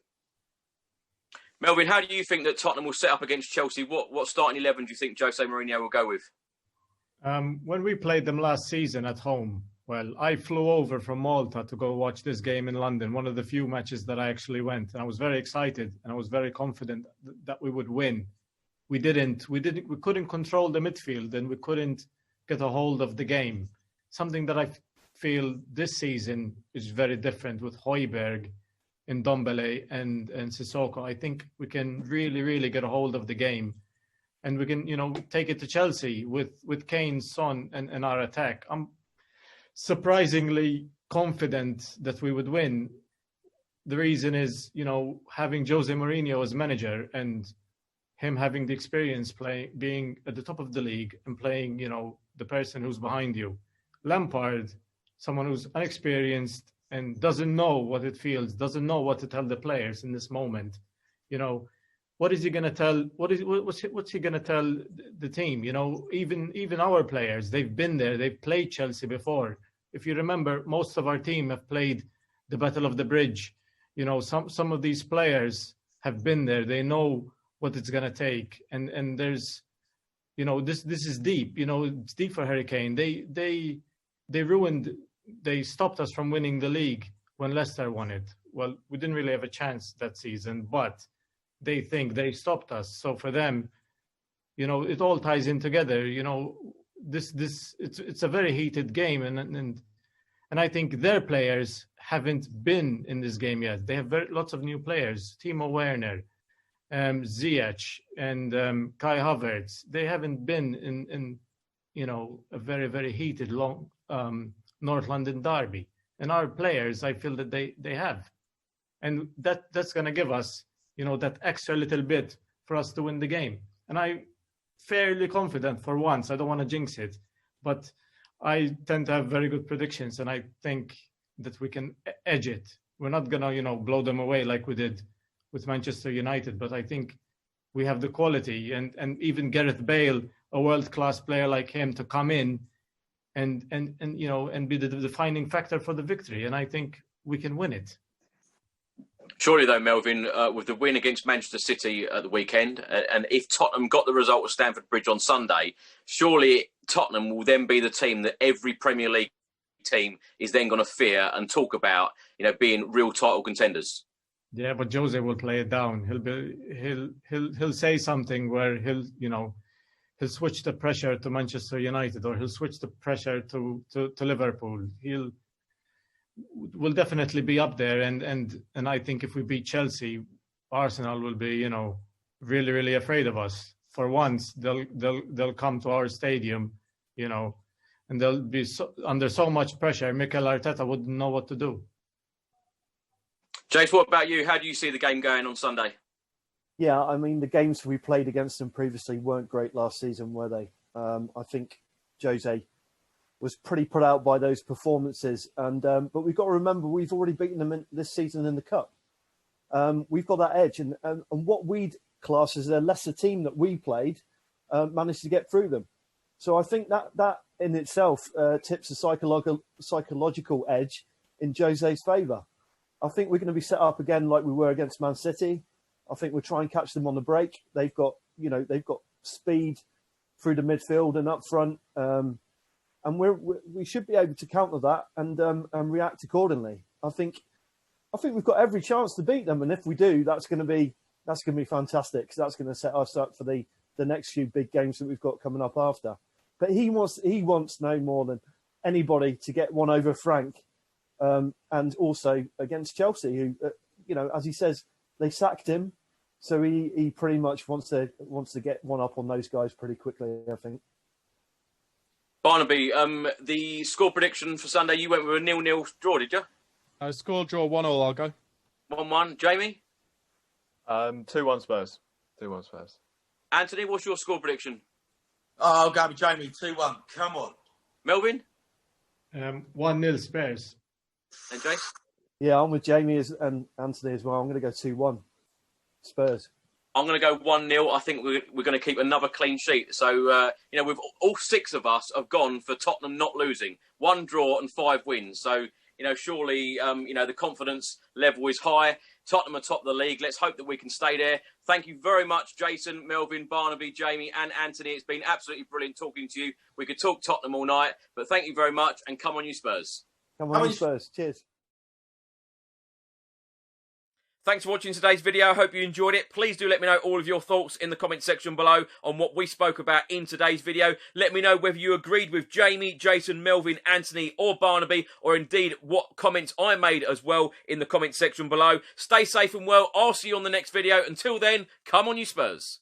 Melvin, how do you think that Tottenham will set up against Chelsea? What starting 11 do you think Jose Mourinho will go with? When we played them last season at home, well, I flew over from Malta to go watch this game in London, one of the few matches that I actually went. And I was very excited and I was very confident that we would win. We couldn't control the midfield and we couldn't get a hold of the game. Something that feel this season is very different with Højbjerg and Ndombele and Sissoko. I think we can really, really get a hold of the game, and we can, take it to Chelsea with Kane, Son, and our attack. I'm surprisingly confident that we would win. The reason is, having Jose Mourinho as manager and him having the experience being at the top of the league and playing, the person who's behind you. Lampard, someone who's inexperienced and doesn't know what it feels, doesn't know what to tell the players in this moment. What is he going to tell? What's he going to tell the team? Even our players, they've been there. They've played Chelsea before. If you remember, most of our team have played the Battle of the Bridge. Some of these players have been there. They know what it's going to take. And there's, this is deep. It's deep for Harry Kane. They stopped us from winning the league when Leicester won it. Well, we didn't really have a chance that season, but they think they stopped us. So for them, it all ties in together. It's a very heated game, and I think their players haven't been in this game yet. They have lots of new players: Timo Werner, Ziyech, and Kai Havertz. They haven't been in a very, very heated long North London derby, and our players, I feel that they have, and that's going to give us that extra little bit for us to win the game. And I'm fairly confident for once. I don't want to jinx it, but I tend to have very good predictions, and I think that we can edge it. We're not going to blow them away like we did with Manchester United, but I think we have the quality, and even Gareth Bale, a world-class player like him, to come in and be the defining factor for the victory, and I think we can win it. Surely, though, Melvin, with the win against Manchester City at the weekend, and if Tottenham got the result at Stamford Bridge on Sunday, surely Tottenham will then be the team that every Premier League team is then going to fear and talk about, being real title contenders. Yeah, but Jose will play it down. He'll say something where he'll switch the pressure to Manchester United, or he'll switch the pressure to Liverpool. Will definitely be up there, and I think if we beat Chelsea, Arsenal will be really, really afraid of us. For once, they'll come to our stadium, and they'll be under so much pressure. Mikel Arteta wouldn't know what to do. James, what about you? How do you see the game going on Sunday? Yeah, I mean, the games we played against them previously weren't great last season, were they? I think Jose was pretty put out by those performances, but we've got to remember we've already beaten them this season in the cup. We've got that edge, and what we'd class as a lesser team that we played managed to get through them. So I think that in itself tips a psychological edge in Jose's favour. I think we're going to be set up again like we were against Man City. I think we'll try and catch them on the break. They've got speed through the midfield and up front. And we should be able to counter that and react accordingly. I think we've got every chance to beat them, and if we do, that's going to be fantastic, because that's going to set us up for the next few big games that we've got coming up after. But he wants no more than anybody to get one over Frank, and also against Chelsea, who as he says, they sacked him, so he pretty much wants to get one up on those guys pretty quickly, I think. Barnaby, the score prediction for Sunday, you went with a 0-0 draw, did you? Score draw 1-1, I'll go. 1-1. Jamie? 2-1 Spurs. 2-1 Spurs. Anthony, what's your score prediction? Oh, I'll go with Jamie, 2-1. Come on. Melvin? 1-0 Spurs. And Jace? Yeah, I'm with Jamie and Anthony as well. I'm going to go 2-1 Spurs. I'm going to go 1-0. I think we're going to keep another clean sheet. So, we've all six of us have gone for Tottenham not losing. 1 draw and 5 wins. So, surely, the confidence level is high. Tottenham are top of the league. Let's hope that we can stay there. Thank you very much, Jason, Melvin, Barnaby, Jamie and Anthony. It's been absolutely brilliant talking to you. We could talk Tottenham all night, but thank you very much, and come on you Spurs. Come on you Spurs. Cheers. Thanks for watching today's video. I hope you enjoyed it. Please do let me know all of your thoughts in the comment section below on what we spoke about in today's video. Let me know whether you agreed with Jamie, Jason, Melvin, Anthony or Barnaby, or indeed what comments I made as well in the comment section below. Stay safe and well. I'll see you on the next video. Until then, come on you Spurs.